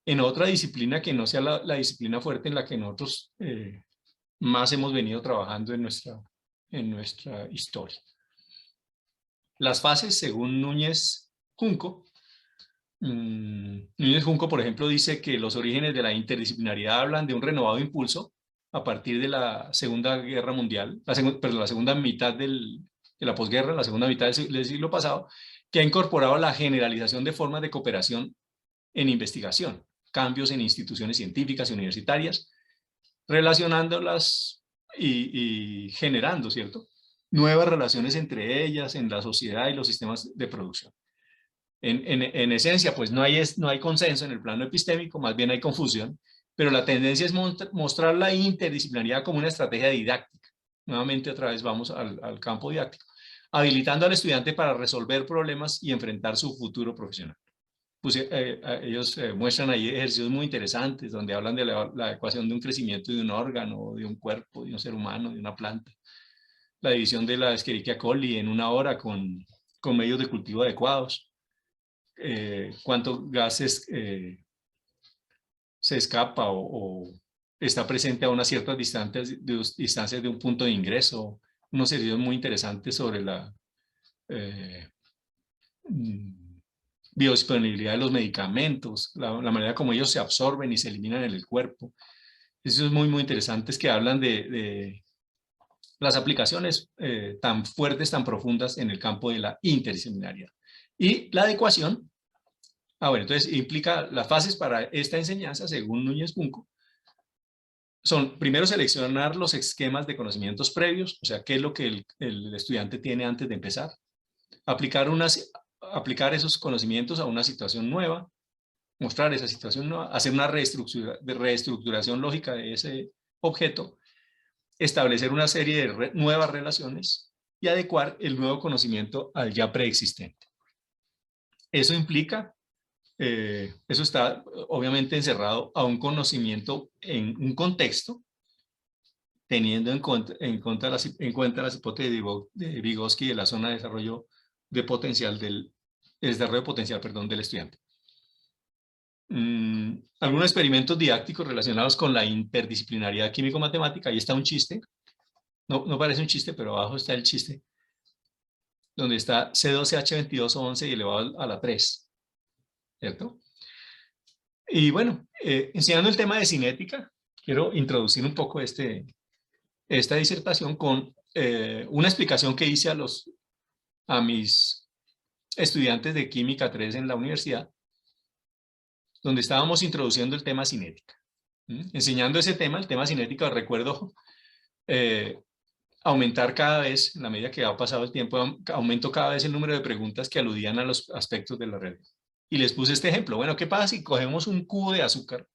en otra disciplina que no sea la disciplina fuerte en la que nosotros más hemos venido trabajando en nuestra historia. Las fases, según Núñez Junco, Núñez Junco, por ejemplo, dice que los orígenes de la interdisciplinariedad hablan de un renovado impulso a partir de la Segunda Guerra Mundial, la segunda mitad de la posguerra, la segunda mitad del siglo pasado, que ha incorporado la generalización de formas de cooperación en investigación. cambios en instituciones científicas y universitarias, relacionándolas y generando, ¿cierto?, nuevas relaciones entre ellas en la sociedad y los sistemas de producción. En esencia, pues no hay consenso en el plano epistémico, más bien hay confusión, pero la tendencia es mostrar la interdisciplinaridad como una estrategia didáctica. Nuevamente, otra vez vamos al campo didáctico, habilitando al estudiante para resolver problemas y enfrentar su futuro profesional. Pues, ellos muestran ahí ejercicios muy interesantes donde hablan de la ecuación de un crecimiento de un órgano, de un cuerpo, de un ser humano, de una planta. La división de la Escherichia coli en una hora con medios de cultivo adecuados. Cuántos gases se escapa o está presente a unas ciertas distancias de un punto de ingreso. Unos ejercicios muy interesantes sobre la biodisponibilidad de los medicamentos, la manera como ellos se absorben y se eliminan en el cuerpo. Eso es muy interesantes que hablan de las aplicaciones tan fuertes, tan profundas en el campo de la interdisciplinaridad. Y la adecuación, bueno, entonces implica las fases para esta enseñanza, según Núñez Junco, son primero seleccionar los esquemas de conocimientos previos, o sea, qué es lo que el estudiante tiene antes de empezar, aplicar esos conocimientos a una situación nueva, mostrar esa situación nueva, hacer una reestructuración lógica de ese objeto, establecer una serie de nuevas relaciones y adecuar el nuevo conocimiento al ya preexistente. Eso implica, eso está obviamente encerrado a un conocimiento en un contexto, teniendo en cuenta las hipótesis de Vygotsky de la zona de desarrollo de potencial del estudiante. Algunos experimentos didácticos relacionados con la interdisciplinariedad químico-matemática. Ahí está un chiste, no parece un chiste, pero abajo está el chiste, donde está C12H22O11 y elevado a la 3, ¿cierto? Y bueno, enseñando el tema de cinética, quiero introducir un poco esta disertación con una explicación que hice a mis estudiantes de Química 3 en la universidad, donde estábamos introduciendo el tema cinética. Enseñando ese tema, el tema cinética, recuerdo aumentar cada vez, en la medida que ha pasado el tiempo, aumento cada vez el número de preguntas que aludían a los aspectos de la red. Y les puse este ejemplo. Bueno, ¿qué pasa si cogemos un cubo de azúcar?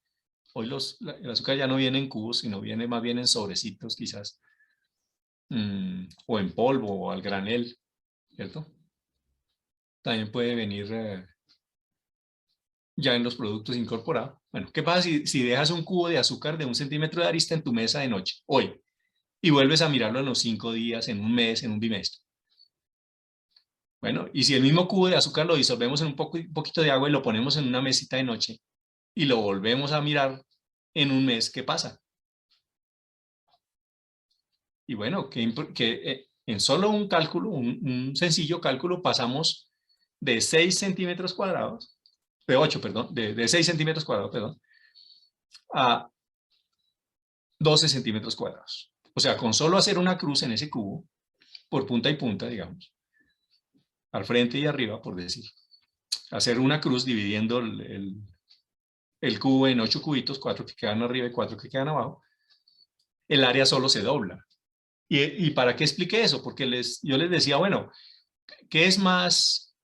Hoy el azúcar ya no viene en cubos, sino viene más bien en sobrecitos quizás, o en polvo o al granel, ¿cierto? También puede venir ya en los productos incorporados. Bueno, ¿qué pasa si dejas un cubo de azúcar de 1 centímetro de arista en tu mesa de noche, hoy, y vuelves a mirarlo en los 5 días, en un mes, en un bimestre? Bueno, y si el mismo cubo de azúcar lo disolvemos en un poquito de agua y lo ponemos en una mesita de noche y lo volvemos a mirar en un mes, ¿qué pasa? Y bueno, que en solo un cálculo, un sencillo cálculo, pasamos de 6 centímetros cuadrados, de 8, perdón, de 6 centímetros cuadrados, perdón, a 12 centímetros cuadrados. O sea, con solo hacer una cruz en ese cubo, por punta y punta, digamos, al frente y arriba, por decir, hacer una cruz dividiendo el cubo en 8 cubitos, 4 que quedan arriba y 4 que quedan abajo, el área solo se dobla. ¿Y para qué expliqué eso? Porque yo les decía, bueno, ¿qué es más?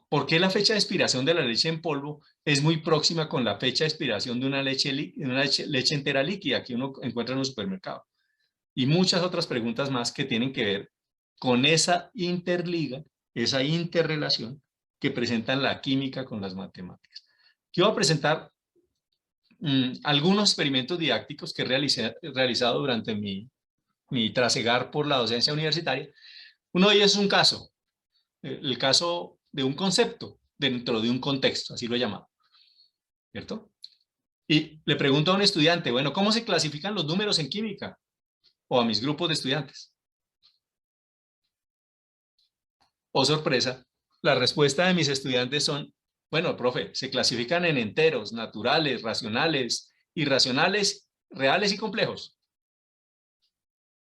¿Por qué la fecha de expiración de la leche en polvo es muy próxima con la fecha de expiración de una leche entera líquida que uno encuentra en un supermercado? Y muchas otras preguntas más que tienen que ver con esa interliga, esa interrelación que presentan la química con las matemáticas. Quiero presentar algunos experimentos didácticos que he realizado durante mi trasegar por la docencia universitaria. Uno de ellos es un caso, el caso de un concepto dentro de un contexto, así lo he llamado, ¿cierto? Y le pregunto a un estudiante, bueno, ¿cómo se clasifican los números en química? O a mis grupos de estudiantes. Oh, sorpresa, la respuesta de mis estudiantes son, bueno, profe, se clasifican en enteros, naturales, racionales, irracionales, reales y complejos.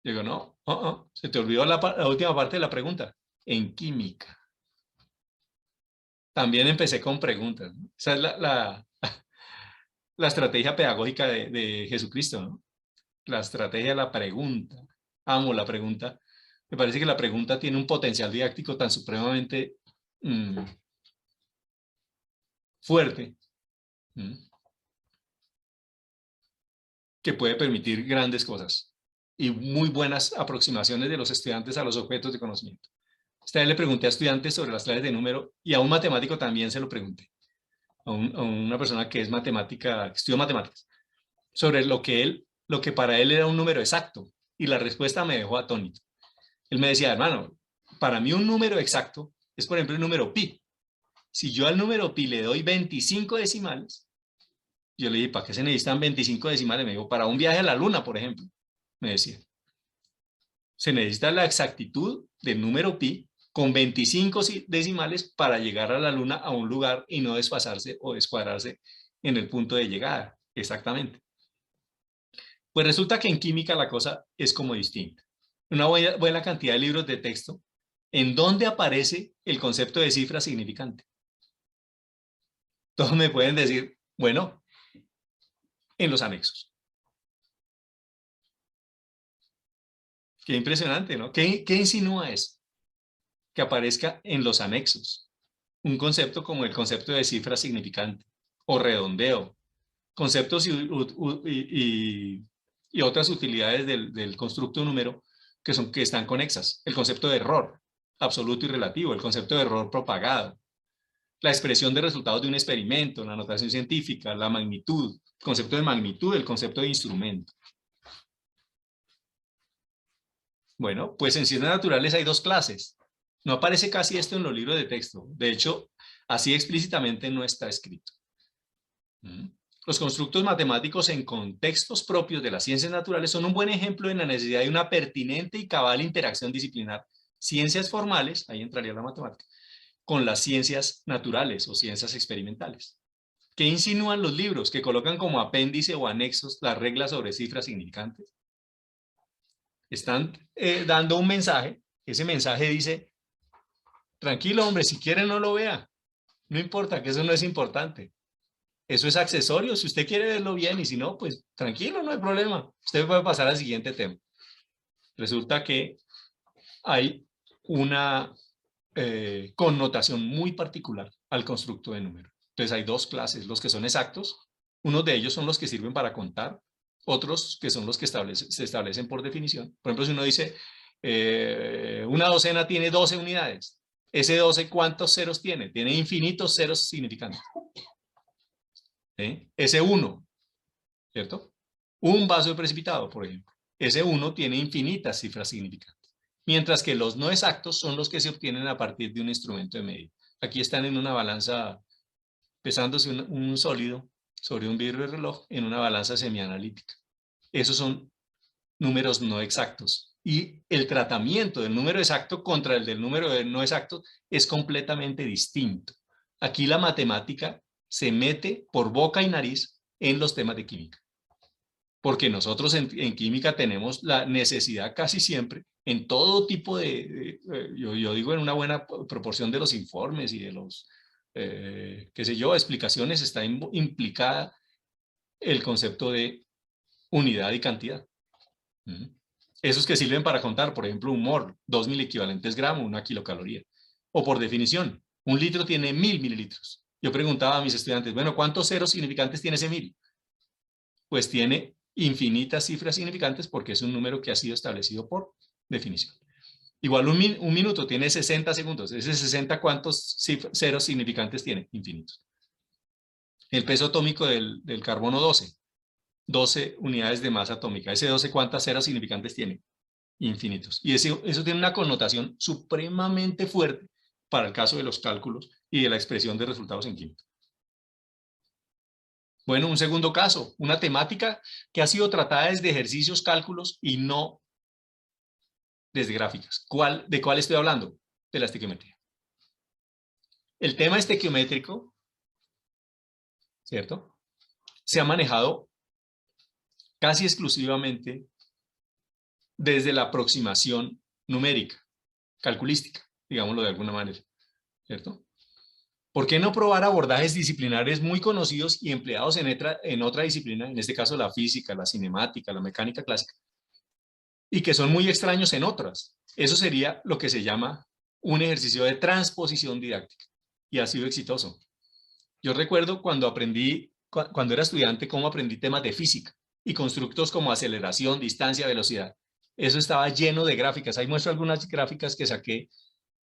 Digo, no, se te olvidó la última parte de la pregunta. En química. También empecé con preguntas, ¿no? Esa es la estrategia pedagógica de Jesucristo, ¿no? La estrategia de la pregunta. Amo la pregunta. Me parece que la pregunta tiene un potencial didáctico tan supremamente fuerte, que puede permitir grandes cosas y muy buenas aproximaciones de los estudiantes a los objetos de conocimiento. Esta vez le pregunté a estudiantes sobre las claves de número y a un matemático también se lo pregunté, a una persona que es matemática, que estudió matemáticas, sobre lo que para él era un número exacto, y la respuesta me dejó atónito. Él me decía, hermano, para mí un número exacto es, por ejemplo, el número pi. Si yo al número pi le doy 25 decimales, yo le dije, ¿para qué se necesitan 25 decimales? Me dijo, para un viaje a la luna, por ejemplo, me decía. Se necesita la exactitud del número pi con 25 decimales para llegar a la luna a un lugar y no desfasarse o descuadrarse en el punto de llegada. Exactamente. Pues resulta que en química la cosa es como distinta. Una buena cantidad de libros de texto en donde aparece el concepto de cifra significante. Todos me pueden decir, bueno, en los anexos. Qué impresionante, ¿no? ¿Qué insinúa eso? Que aparezca en los anexos un concepto como el concepto de cifra significante o redondeo, conceptos y otras utilidades del constructo número que están conexas. El concepto de error absoluto y relativo, el concepto de error propagado, la expresión de resultados de un experimento, la notación científica, la magnitud, el concepto de magnitud, el concepto de instrumento. Bueno, pues en ciencias naturales hay dos clases. No aparece casi esto en los libros de texto. De hecho, así explícitamente no está escrito. Los constructos matemáticos en contextos propios de las ciencias naturales son un buen ejemplo de la necesidad de una pertinente y cabal interacción disciplinar. Ciencias formales, ahí entraría la matemática, con las ciencias naturales o ciencias experimentales. ¿Qué insinúan los libros? Que colocan como apéndice o anexos las reglas sobre cifras significantes. Están dando un mensaje. Ese mensaje dice, tranquilo hombre, si quiere no lo vea. No importa, que eso no es importante. Eso es accesorio, si usted quiere verlo bien y si no, pues tranquilo, no hay problema. Usted puede pasar al siguiente tema. Resulta que hay una connotación muy particular al constructo de número. Entonces hay dos clases, los que son exactos, unos de ellos son los que sirven para contar, otros que son los que se establecen por definición. Por ejemplo, si uno dice, una docena tiene 12 unidades, ese 12, ¿cuántos ceros tiene? Tiene infinitos ceros significantes. Ese 1, ¿cierto? Un vaso de precipitado, por ejemplo. Ese 1 tiene infinitas cifras significantes. Mientras que los no exactos son los que se obtienen a partir de un instrumento de medida. Aquí están en una balanza, pesándose un sólido sobre un vidrio de reloj en una balanza semianalítica. Esos son números no exactos. Y el tratamiento del número exacto contra el del número de no exacto es completamente distinto. Aquí la matemática se mete por boca y nariz en los temas de química. Porque nosotros en química tenemos la necesidad casi siempre, en todo tipo yo digo en una buena proporción de los informes y de los, qué sé yo, explicaciones, está implicada el concepto de unidad y cantidad. Esos que sirven para contar, por ejemplo, un mol, 2.000 equivalentes gramos, 1 kilocaloría. O por definición, un litro tiene 1.000 mililitros. Yo preguntaba a mis estudiantes, bueno, ¿cuántos ceros significantes tiene ese 1.000? Pues tiene infinitas cifras significantes porque es un número que ha sido establecido por definición. Igual un minuto tiene 60 segundos. Ese 60, ¿cuántos ceros significantes tiene? Infinitos. El peso atómico del carbono 12 unidades de masa atómica. Ese 12, ¿cuántas ceros significantes tiene? Infinitos. Y eso tiene una connotación supremamente fuerte para el caso de los cálculos y de la expresión de resultados en química. Bueno, un segundo caso, una temática que ha sido tratada desde ejercicios, cálculos y no desde gráficas. ¿De cuál estoy hablando? De la estequiometría. El tema estequiométrico, ¿cierto? Se ha manejado casi exclusivamente desde la aproximación numérica, calculística, digámoslo de alguna manera, ¿cierto? ¿Por qué no probar abordajes disciplinares muy conocidos y empleados en otra disciplina, en este caso la física, la cinemática, la mecánica clásica, y que son muy extraños en otras? Eso sería lo que se llama un ejercicio de transposición didáctica y ha sido exitoso. Yo recuerdo cuando era estudiante, cómo aprendí temas de física y constructos como aceleración, distancia, velocidad. Eso estaba lleno de gráficas. Ahí muestro algunas gráficas que saqué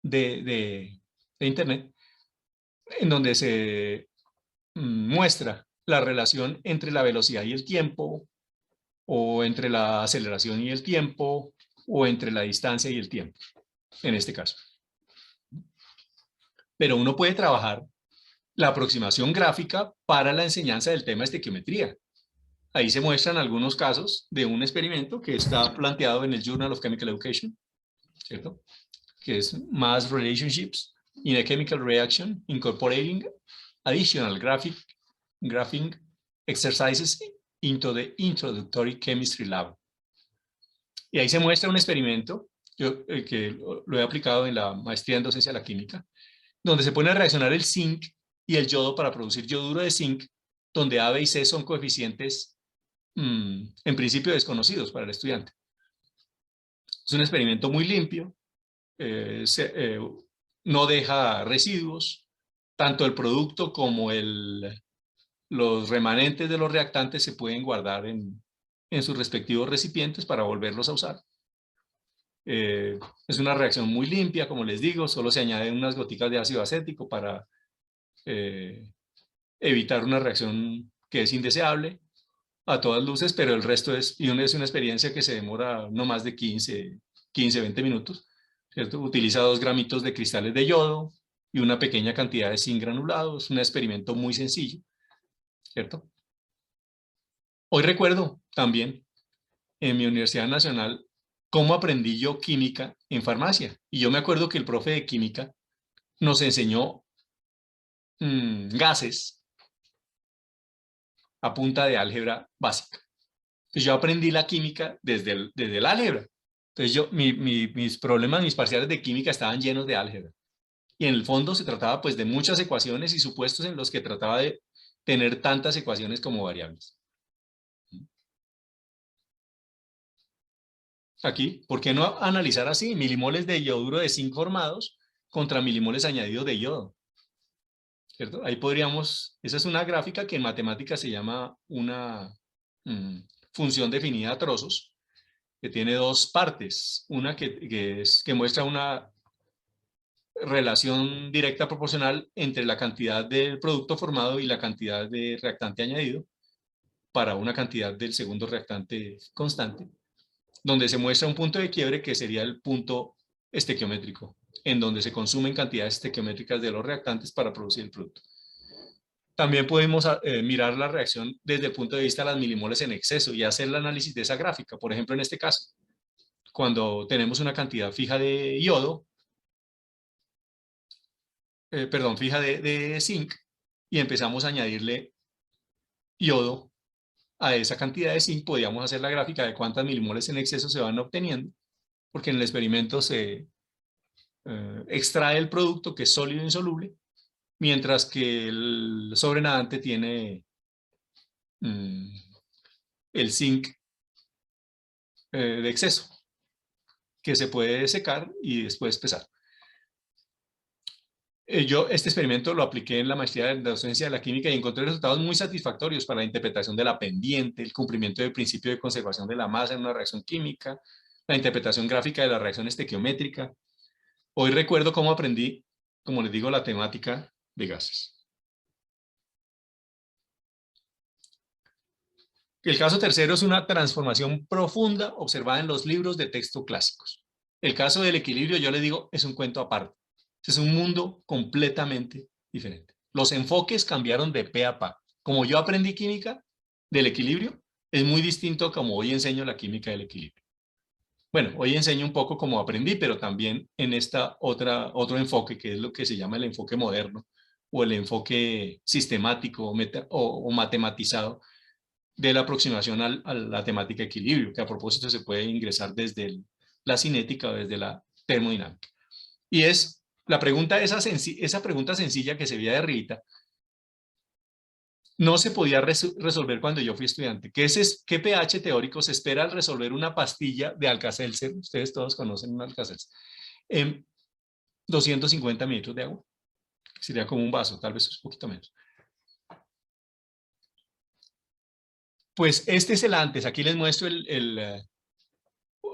de internet, en donde se muestra la relación entre la velocidad y el tiempo, o entre la aceleración y el tiempo, o entre la distancia y el tiempo, en este caso. Pero uno puede trabajar la aproximación gráfica para la enseñanza del tema de estequiometría. Ahí se muestran algunos casos de un experimento que está planteado en el Journal of Chemical Education, ¿cierto? Que es Mass Relationships in a Chemical Reaction Incorporating Additional Graphing Exercises into the Introductory Chemistry Lab. Y ahí se muestra un experimento que lo he aplicado en la maestría en docencia de la química, donde se pone a reaccionar el zinc y el yodo para producir yoduro de zinc, donde A, B y C son coeficientes en principio desconocidos para el estudiante. Es un experimento muy limpio, no deja residuos, tanto el producto como los remanentes de los reactantes se pueden guardar en sus respectivos recipientes para volverlos a usar. Es una reacción muy limpia, como les digo, solo se añaden unas goticas de ácido acético para evitar una reacción que es indeseable a todas luces, pero el resto es una experiencia que se demora no más de 15, 20 minutos, ¿cierto? Utiliza 2 gramitos de cristales de yodo y una pequeña cantidad de zinc granulado. Es un experimento muy sencillo, ¿cierto? Hoy recuerdo también en mi Universidad Nacional cómo aprendí yo química en farmacia. Y yo me acuerdo que el profe de química nos enseñó gases a punta de álgebra básica. Entonces yo aprendí la química desde el álgebra. Entonces mis problemas, mis parciales de química estaban llenos de álgebra. Y en el fondo se trataba pues de muchas ecuaciones y supuestos en los que trataba de tener tantas ecuaciones como variables. Aquí, ¿por qué no analizar así? Milimoles de yoduro de zinc formados contra milimoles añadidos de yodo, ¿cierto? Ahí podríamos, esa es una gráfica que en matemáticas se llama una función definida a trozos, que tiene 2 partes. Una que muestra una relación directa proporcional entre la cantidad del producto formado y la cantidad de reactante añadido para una cantidad del segundo reactante constante, donde se muestra un punto de quiebre que sería el punto estequiométrico, en donde se consumen cantidades estequiométricas de los reactantes para producir el producto. También podemos mirar la reacción desde el punto de vista de las milimoles en exceso y hacer el análisis de esa gráfica. Por ejemplo, en este caso, cuando tenemos una cantidad fija de yodo, fija de zinc, y empezamos a añadirle yodo a esa cantidad de zinc, podríamos hacer la gráfica de cuántas milimoles en exceso se van obteniendo, porque en el experimento se extrae el producto que es sólido e insoluble, mientras que el sobrenadante tiene el zinc de exceso, que se puede secar y después pesar. Yo este experimento lo apliqué en la maestría de docencia de la química y encontré resultados muy satisfactorios para la interpretación de la pendiente, el cumplimiento del principio de conservación de la masa en una reacción química, la interpretación gráfica de la reacción estequiométrica. Hoy recuerdo cómo aprendí, como les digo, la temática de gases. El caso tercero es una transformación profunda observada en los libros de texto clásicos. El caso del equilibrio, yo les digo, es un cuento aparte. Es un mundo completamente diferente. Los enfoques cambiaron de pe a pa. Como yo aprendí química del equilibrio, es muy distinto a como hoy enseño la química del equilibrio. Bueno, hoy enseño un poco cómo aprendí, pero también en otro enfoque, que es lo que se llama el enfoque moderno, o el enfoque sistemático o matematizado de la aproximación a la temática de equilibrio, que a propósito se puede ingresar desde la cinética o desde la termodinámica. Y es La pregunta, esa pregunta sencilla que se veía de arribita, no se podía resolver cuando yo fui estudiante. ¿Qué pH teórico se espera al resolver una pastilla de Alka-Seltzer? Ustedes todos conocen un Alka-Seltzer. En 250 mililitros de agua. Sería como un vaso, tal vez un poquito menos. Pues este es el antes. Aquí les muestro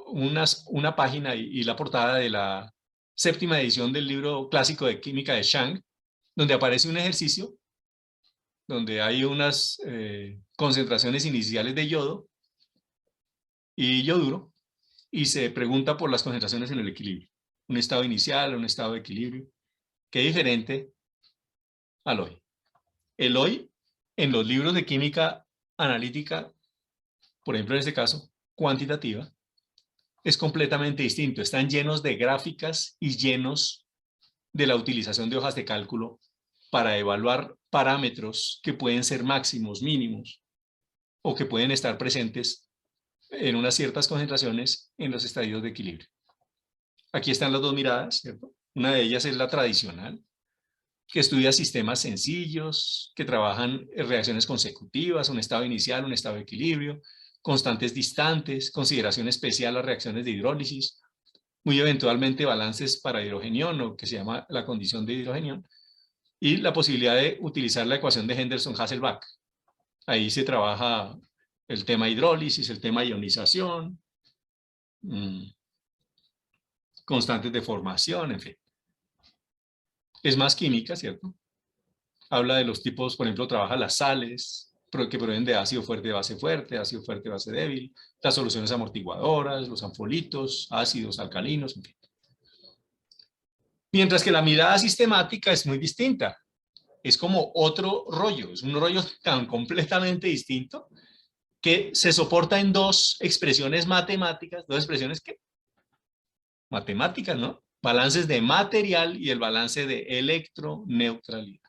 una página y la portada de la 7ª edición del libro clásico de química de Chang, donde aparece un ejercicio donde hay unas concentraciones iniciales de yodo y yoduro, y se pregunta por las concentraciones en el equilibrio. Un estado inicial, un estado de equilibrio, que es diferente al hoy. El hoy, en los libros de química analítica, por ejemplo en este caso, cuantitativa, es completamente distinto. Están llenos de gráficas y llenos de la utilización de hojas de cálculo para evaluar parámetros que pueden ser máximos, mínimos, o que pueden estar presentes en unas ciertas concentraciones en los estadios de equilibrio. Aquí están las dos miradas, ¿cierto? Una de ellas es la tradicional, que estudia sistemas sencillos, que trabajan reacciones consecutivas, un estado inicial, un estado de equilibrio, constantes distantes, consideración especial a reacciones de hidrólisis, muy eventualmente balances para hidrogenión, o que se llama la condición de hidrogenión, y la posibilidad de utilizar la ecuación de Henderson-Hasselbalch. Ahí se trabaja el tema hidrólisis, el tema ionización, constantes de formación, en fin. Es más química, ¿cierto? Habla de los tipos, por ejemplo, trabaja las sales, que provienen de ácido fuerte, ácido fuerte, base débil, las soluciones amortiguadoras, los anfolitos, ácidos, alcalinos, en fin. Mientras que la mirada sistemática es muy distinta. Es como otro rollo, es un rollo tan completamente distinto que se soporta en dos expresiones matemáticas, dos expresiones que matemáticas, ¿no? Balances de material y el balance de electroneutralidad.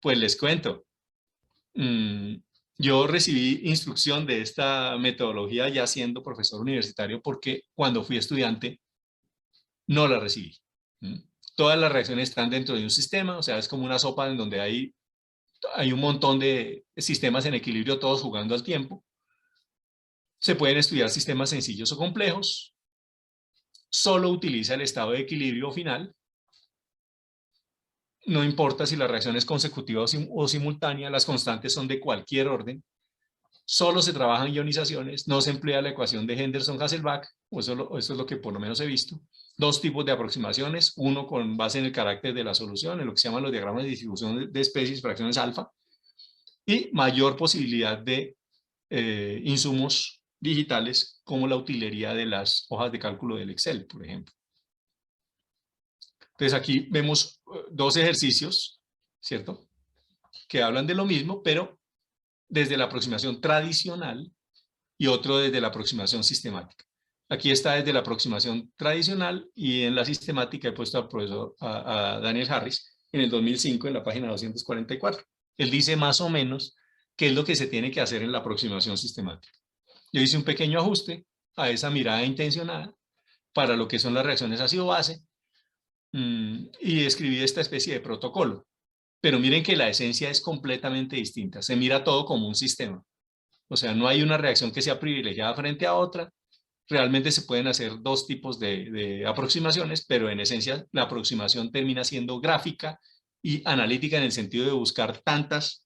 Pues les cuento, yo recibí instrucción de esta metodología ya siendo profesor universitario, porque cuando fui estudiante no la recibí. Todas las reacciones están dentro de un sistema, o sea, es como una sopa en donde hay un montón de sistemas en equilibrio, todos jugando al tiempo. Se pueden estudiar sistemas sencillos o complejos. Solo utiliza el estado de equilibrio final. No importa si la reacción es consecutiva o simultánea, las constantes son de cualquier orden. Solo se trabajan ionizaciones, no se emplea la ecuación de Henderson-Hasselbalch, eso es lo que por lo menos he visto. Dos tipos de aproximaciones, uno con base en el carácter de la solución, en lo que se llaman los diagramas de distribución de especies, fracciones alfa, y mayor posibilidad de insumos digitales como la utilería de las hojas de cálculo del Excel, por ejemplo. Entonces aquí vemos dos ejercicios, ¿cierto? Que hablan de lo mismo, pero desde la aproximación tradicional y otro desde la aproximación sistemática. Aquí está desde la aproximación tradicional, y en la sistemática he puesto al profesor, a Daniel Harris, en el 2005, en la página 244. Él dice más o menos qué es lo que se tiene que hacer en la aproximación sistemática. Yo hice un pequeño ajuste a esa mirada intencionada para lo que son las reacciones ácido-base, y escribí esta especie de protocolo. Pero miren que la esencia es completamente distinta. Se mira todo como un sistema. O sea, no hay una reacción que sea privilegiada frente a otra. Realmente se pueden hacer dos tipos de aproximaciones, pero en esencia la aproximación termina siendo gráfica y analítica, en el sentido de buscar tantas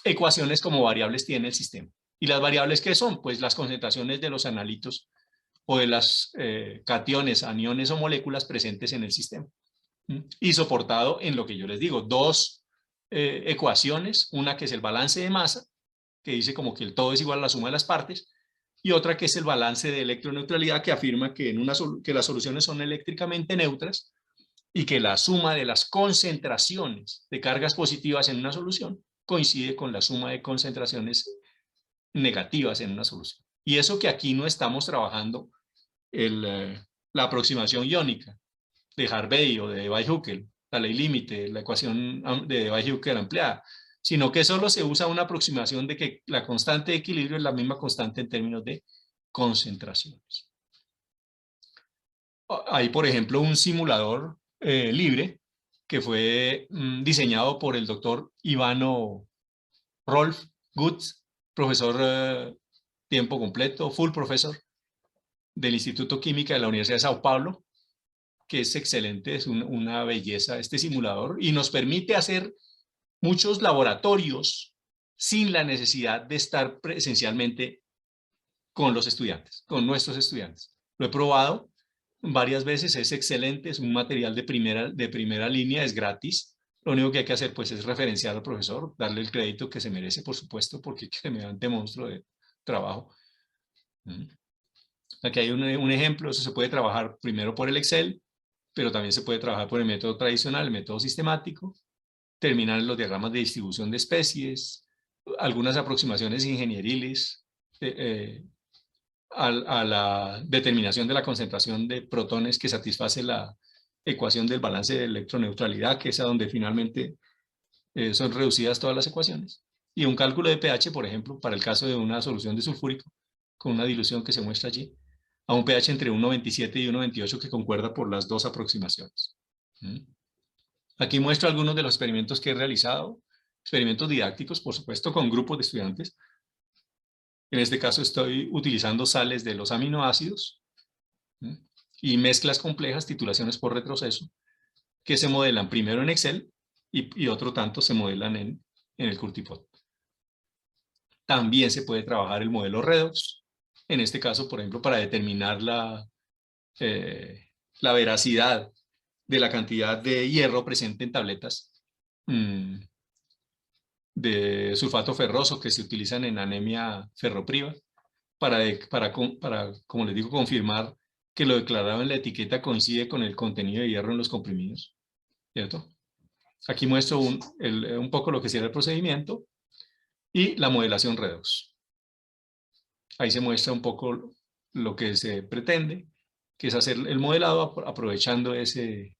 ecuaciones como variables tiene el sistema. ¿Y las variables qué son? Pues las concentraciones de los analitos o de las cationes, aniones o moléculas presentes en el sistema. Y soportado en lo que yo les digo, dos ecuaciones, una que es el balance de masa, que dice como que el todo es igual a la suma de las partes, y otra que es el balance de electroneutralidad, que afirma que, que las soluciones son eléctricamente neutras y que la suma de las concentraciones de cargas positivas en una solución coincide con la suma de concentraciones negativas en una solución. Y eso que aquí no estamos trabajando la aproximación iónica de Harvey o de Weizsäcker, la ley límite, la ecuación de Weizsäcker empleada, sino que solo se usa una aproximación de que la constante de equilibrio es la misma constante en términos de concentraciones. Hay, por ejemplo, un simulador libre que fue diseñado por el doctor Ivano Rolf Gutz, profesor tiempo completo, full profesor del Instituto Química de la Universidad de Sao Paulo, que es excelente, es una belleza este simulador y nos permite hacer muchos laboratorios sin la necesidad de estar presencialmente con los estudiantes, con nuestros estudiantes. Lo he probado varias veces, es excelente, es un material de primera línea, es gratis. Lo único que hay que hacer pues es referenciar al profesor, darle el crédito que se merece, por supuesto, porque es semejante monstruo de trabajo. Aquí hay un ejemplo, eso se puede trabajar primero por el Excel, pero también se puede trabajar por el método tradicional, el método sistemático, terminar en los diagramas de distribución de especies, algunas aproximaciones ingenieriles a la determinación de la concentración de protones que satisface la ecuación del balance de electroneutralidad, que es a donde finalmente son reducidas todas las ecuaciones. Y un cálculo de pH, por ejemplo, para el caso de una solución de sulfúrico, con una dilución que se muestra allí, a un pH entre 1,27 y 1,28 que concuerda por las dos aproximaciones. Aquí muestro algunos de los experimentos que he realizado, experimentos didácticos, por supuesto, con grupos de estudiantes. En este caso estoy utilizando sales de los aminoácidos y mezclas complejas, titulaciones por retroceso, que se modelan primero en Excel y otro tanto se modelan en el CurtiPot. También se puede trabajar el modelo redox, en este caso, por ejemplo, para determinar la veracidad de la cantidad de hierro presente en tabletas de sulfato ferroso que se utilizan en anemia ferropriva para, como les digo, confirmar que lo declarado en la etiqueta coincide con el contenido de hierro en los comprimidos, ¿cierto? Aquí muestro un poco lo que sería el procedimiento y la modelación redox. Ahí se muestra un poco lo que se pretende, que es hacer el modelado aprovechando ese,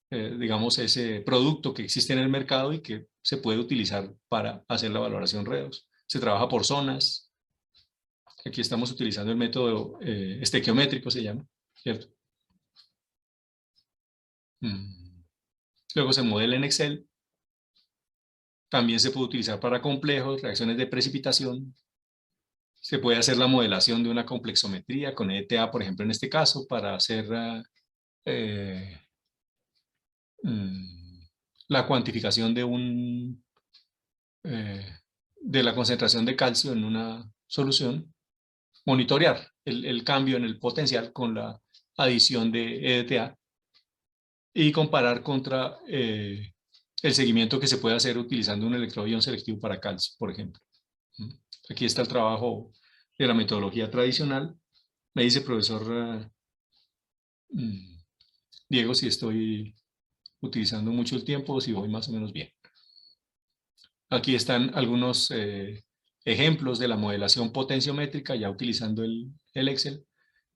digamos, ese producto que existe en el mercado y que se puede utilizar para hacer la valoración redox. Se trabaja por zonas. Aquí estamos utilizando el método estequiométrico, se llama, ¿cierto? Luego se modela en Excel. También se puede utilizar para complejos, reacciones de precipitación. Se puede hacer la modelación de una complexometría con ETA, por ejemplo, en este caso, para hacer eh, la cuantificación de la concentración de calcio en una solución, monitorear el cambio en el potencial con la adición de EDTA y comparar contra el seguimiento que se puede hacer utilizando un electrodo selectivo para calcio, por ejemplo. Aquí está el trabajo de la metodología tradicional. Me dice profesor Diego si estoy utilizando mucho el tiempo o si voy más o menos bien. Aquí están algunos ejemplos de la modelación potenciométrica ya utilizando el Excel.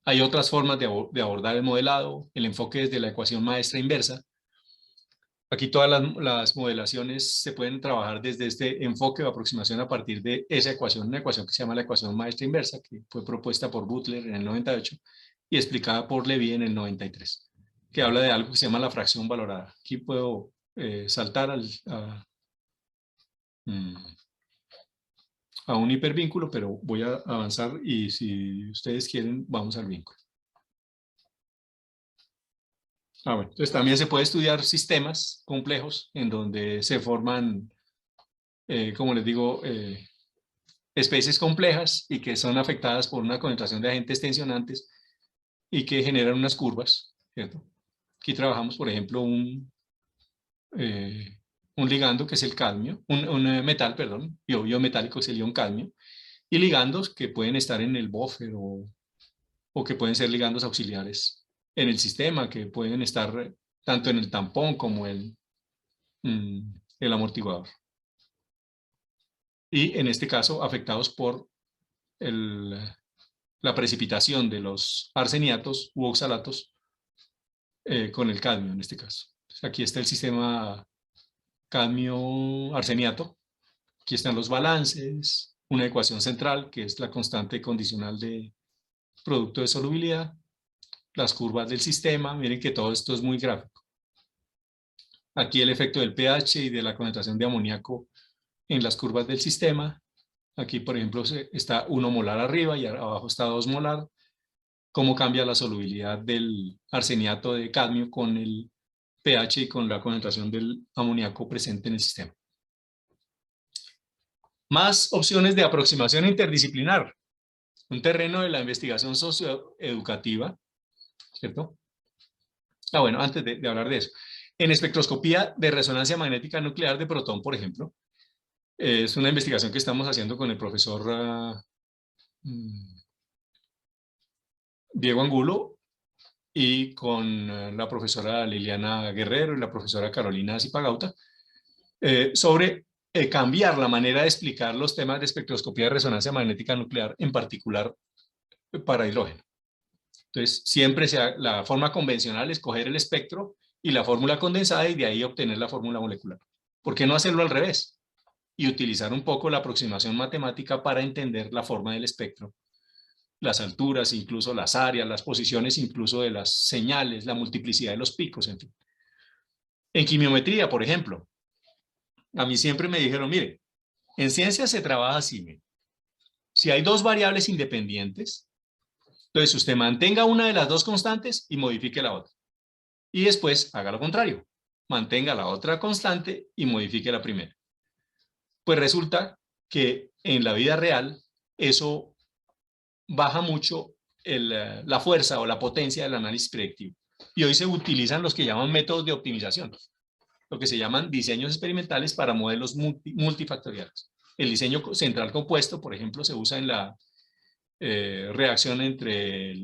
Hay otras formas de abordar el modelado, el enfoque desde la ecuación maestra inversa. Aquí todas las modelaciones se pueden trabajar desde este enfoque o aproximación a partir de esa ecuación, una ecuación que se llama la ecuación maestra inversa, que fue propuesta por Butler en el 98 y explicada por Levy en el 93, que habla de algo que se llama la fracción valorada. Aquí puedo saltar a un hipervínculo, pero voy a avanzar y si ustedes quieren, vamos al vínculo. Bueno, entonces también se puede estudiar sistemas complejos en donde se forman, como les digo, especies complejas y que son afectadas por una concentración de agentes tensionantes y que generan unas curvas, ¿cierto? Aquí trabajamos, por ejemplo, un ligando que es el cadmio, un metal, perdón, iodo metálico sería un cadmio, y ligandos que pueden estar en el buffer o que pueden ser ligandos auxiliares en el sistema, que pueden estar tanto en el tampón como en el amortiguador. Y en este caso afectados por la precipitación de los arseniatos u oxalatos con el cadmio en este caso. Entonces, aquí está el sistema cadmio-arseniato. Aquí están los balances, una ecuación central que es la constante condicional de producto de solubilidad las curvas del sistema. Miren que todo esto es muy gráfico. Aquí el efecto del pH y de la concentración de amoníaco en las curvas del sistema. Aquí, por ejemplo, está 1 molar arriba y abajo está 2 molar. Cómo cambia la solubilidad del arseniato de cadmio con el pH y con la concentración del amoníaco presente en el sistema. Más opciones de aproximación interdisciplinar. Un terreno de la investigación socioeducativa, ¿cierto? Bueno, antes de hablar de eso. En espectroscopía de resonancia magnética nuclear de protón, por ejemplo, es una investigación que estamos haciendo con el profesor Diego Angulo y con la profesora Liliana Guerrero y la profesora Carolina Zipagauta, sobre cambiar la manera de explicar los temas de espectroscopía de resonancia magnética nuclear, en particular para hidrógeno. Entonces, siempre la forma convencional es coger el espectro y la fórmula condensada y de ahí obtener la fórmula molecular. ¿Por qué no hacerlo al revés? Y utilizar un poco la aproximación matemática para entender la forma del espectro, las alturas, incluso las áreas, las posiciones incluso de las señales, la multiplicidad de los picos, en fin. En quimiometría, por ejemplo, a mí siempre me dijeron, mire, en ciencia se trabaja así, mire. Si hay dos variables independientes, entonces usted mantenga una de las dos constantes y modifique la otra. Y después haga lo contrario, mantenga la otra constante y modifique la primera. Pues resulta que en la vida real eso baja mucho la fuerza o la potencia del análisis predictivo. Y hoy se utilizan los que llaman métodos de optimización, lo que se llaman diseños experimentales para modelos multifactoriales. El diseño central compuesto, por ejemplo, se usa en la reacción entre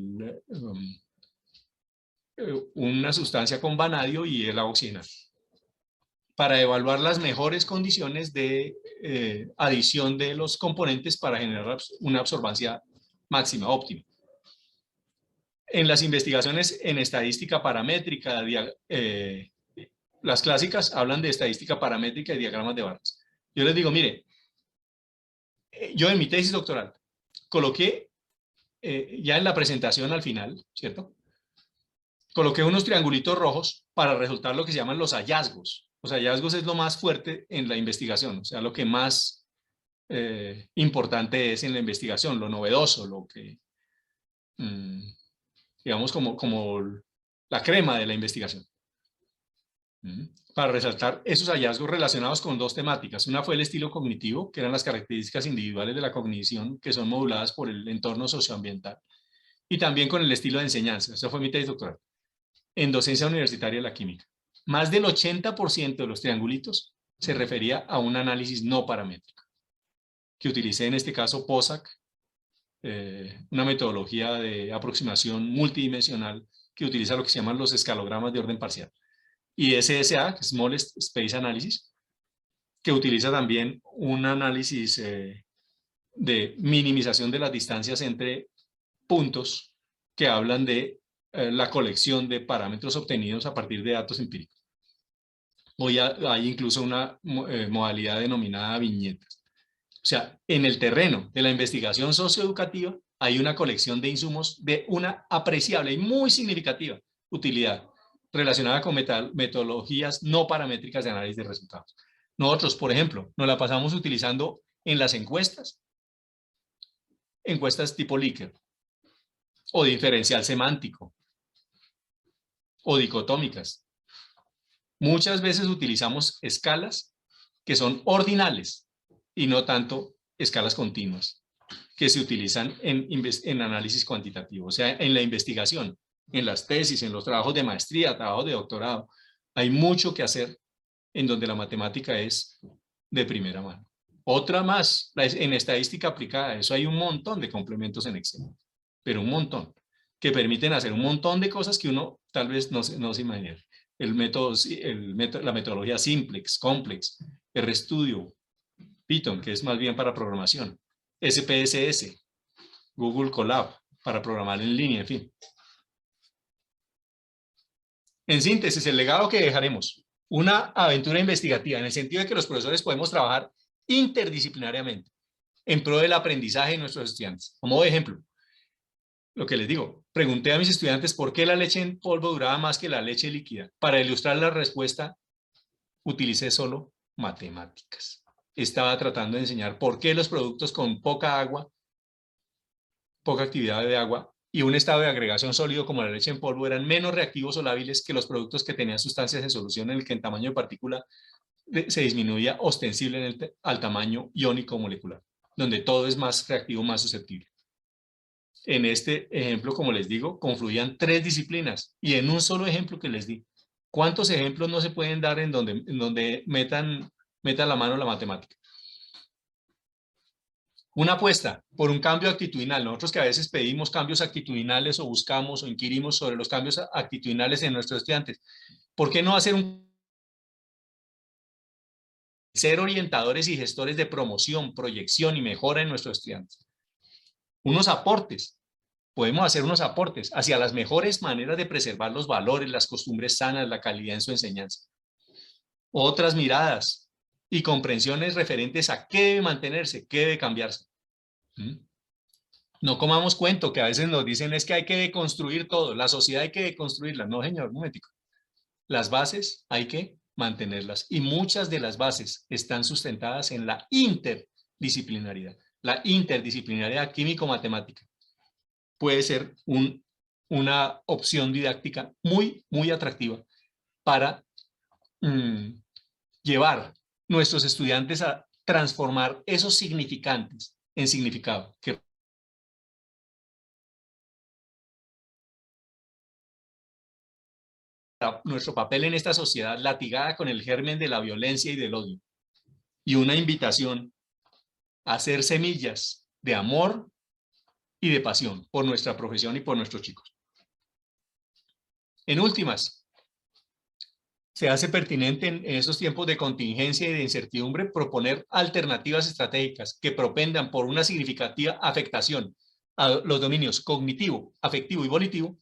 una sustancia con vanadio y el agua oxigenada, para evaluar las mejores condiciones de adición de los componentes para generar una absorbancia máxima, óptima. En las investigaciones en estadística paramétrica, las clásicas hablan de estadística paramétrica y diagramas de barras. Yo les digo, mire, yo en mi tesis doctoral coloqué, ya en la presentación al final, ¿cierto? Coloqué unos triangulitos rojos para resultar lo que se llaman los hallazgos. Los hallazgos es lo más fuerte en la investigación, o sea, lo que más importante es en la investigación, lo novedoso, lo que, digamos, como la crema de la investigación. Para resaltar esos hallazgos relacionados con dos temáticas. Una fue el estilo cognitivo, que eran las características individuales de la cognición que son moduladas por el entorno socioambiental. Y también con el estilo de enseñanza. Esa fue mi tesis doctoral. En docencia universitaria de la química. Más del 80% de los triangulitos se refería a un análisis no paramétrico, que utilicé en este caso POSAC, una metodología de aproximación multidimensional que utiliza lo que se llaman los escalogramas de orden parcial. Y SSA, Smallest Space Analysis, que utiliza también un análisis de minimización de las distancias entre puntos que hablan de la colección de parámetros obtenidos a partir de datos empíricos. Hoy hay incluso una modalidad denominada viñetas. O sea, en el terreno de la investigación socioeducativa hay una colección de insumos de una apreciable y muy significativa utilidad relacionada con metodologías no paramétricas de análisis de resultados. Nosotros, por ejemplo, nos la pasamos utilizando en las encuestas tipo Likert, o diferencial semántico, o dicotómicas. Muchas veces utilizamos escalas que son ordinales y no tanto escalas continuas que se utilizan en análisis cuantitativo. O sea, en la investigación, en las tesis, en los trabajos de maestría, trabajos de doctorado, hay mucho que hacer en donde la matemática es de primera mano. Otra más, en estadística aplicada, eso hay un montón de complementos en Excel, pero un montón, que permiten hacer un montón de cosas que uno tal vez no se imagina. La metodología Simplex, Complex, RStudio, Python, que es más bien para programación, SPSS, Google Colab, para programar en línea, en fin. En síntesis, el legado que dejaremos, una aventura investigativa, en el sentido de que los profesores podemos trabajar interdisciplinariamente en pro del aprendizaje de nuestros estudiantes. Como ejemplo, lo que les digo, pregunté a mis estudiantes por qué la leche en polvo duraba más que la leche líquida. Para ilustrar la respuesta, utilicé solo matemáticas. Estaba tratando de enseñar por qué los productos con poca agua, poca actividad de agua y un estado de agregación sólido como la leche en polvo eran menos reactivos o lábiles que los productos que tenían sustancias en solución en el que el tamaño de partícula se disminuía ostensible al tamaño iónico molecular, donde todo es más reactivo, más susceptible. En este ejemplo, como les digo, confluían 3 disciplinas y en un solo ejemplo que les di. ¿Cuántos ejemplos no se pueden dar en donde metan la mano la matemática? Una apuesta por un cambio actitudinal. Nosotros que a veces pedimos cambios actitudinales o buscamos o inquirimos sobre los cambios actitudinales en nuestros estudiantes. ¿Por qué no hacer ser orientadores y gestores de promoción, proyección y mejora en nuestros estudiantes? Unos aportes. Podemos hacer unos aportes hacia las mejores maneras de preservar los valores, las costumbres sanas, la calidad en su enseñanza. Otras miradas y comprensiones referentes a qué debe mantenerse, qué debe cambiarse. No comamos cuento, que a veces nos dicen es que hay que deconstruir todo, la sociedad hay que deconstruirla. No, señor, un momentico. Las bases hay que mantenerlas y muchas de las bases están sustentadas en la interdisciplinaridad. La interdisciplinaridad químico-matemática puede ser una opción didáctica muy, muy atractiva para llevar nuestros estudiantes a transformar esos significantes en significado. Que nuestro papel en esta sociedad latigada con el germen de la violencia y del odio. Y una invitación a hacer semillas de amor y de pasión por nuestra profesión y por nuestros chicos. En últimas, se hace pertinente en esos tiempos de contingencia y de incertidumbre proponer alternativas estratégicas que propendan por una significativa afectación a los dominios cognitivo, afectivo y volitivo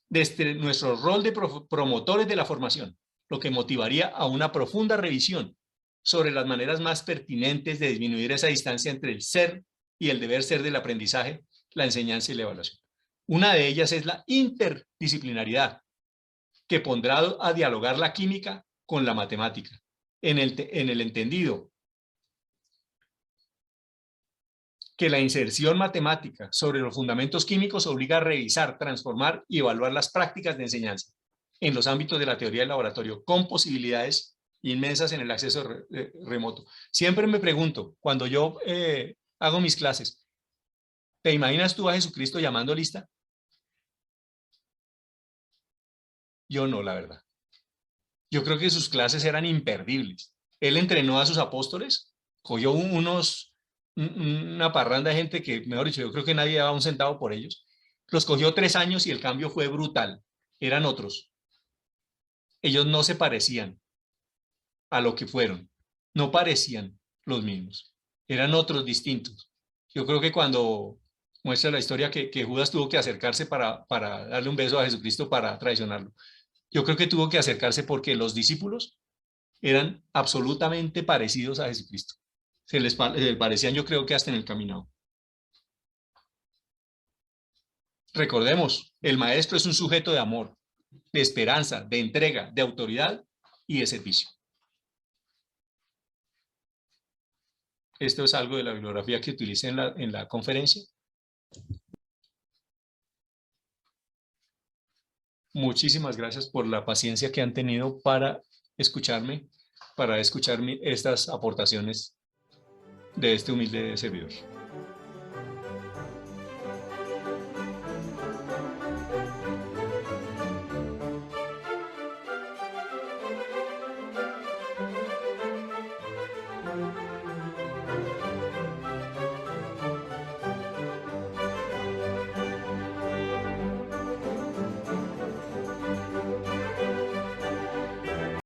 desde nuestro rol de promotores de la formación, lo que motivaría a una profunda revisión sobre las maneras más pertinentes de disminuir esa distancia entre el ser y el deber ser del aprendizaje, la enseñanza y la evaluación. Una de ellas es la interdisciplinaridad, que pondrá a dialogar la química con la matemática, en el entendido que la inserción matemática sobre los fundamentos químicos obliga a revisar, transformar y evaluar las prácticas de enseñanza en los ámbitos de la teoría del laboratorio, con posibilidades inmensas en el acceso remoto. Siempre me pregunto, cuando yo hago mis clases, ¿te imaginas tú a Jesucristo llamando lista? Yo no, la verdad. Yo creo que sus clases eran imperdibles. Él entrenó a sus apóstoles, cogió una parranda de gente que, mejor dicho, yo creo que nadie daba un centavo por ellos. Los cogió 3 años y el cambio fue brutal. Eran otros. Ellos no se parecían a lo que fueron. No parecían los mismos. Eran otros distintos. Yo creo que cuando muestra la historia que Judas tuvo que acercarse para darle un beso a Jesucristo para traicionarlo, yo creo que tuvo que acercarse porque los discípulos eran absolutamente parecidos a Jesucristo. Se les parecían, yo creo que hasta en el caminado. Recordemos, el maestro es un sujeto de amor, de esperanza, de entrega, de autoridad y de servicio. Esto es algo de la bibliografía que utilicé en la conferencia. Muchísimas gracias por la paciencia que han tenido para escuchar estas aportaciones de este humilde servidor.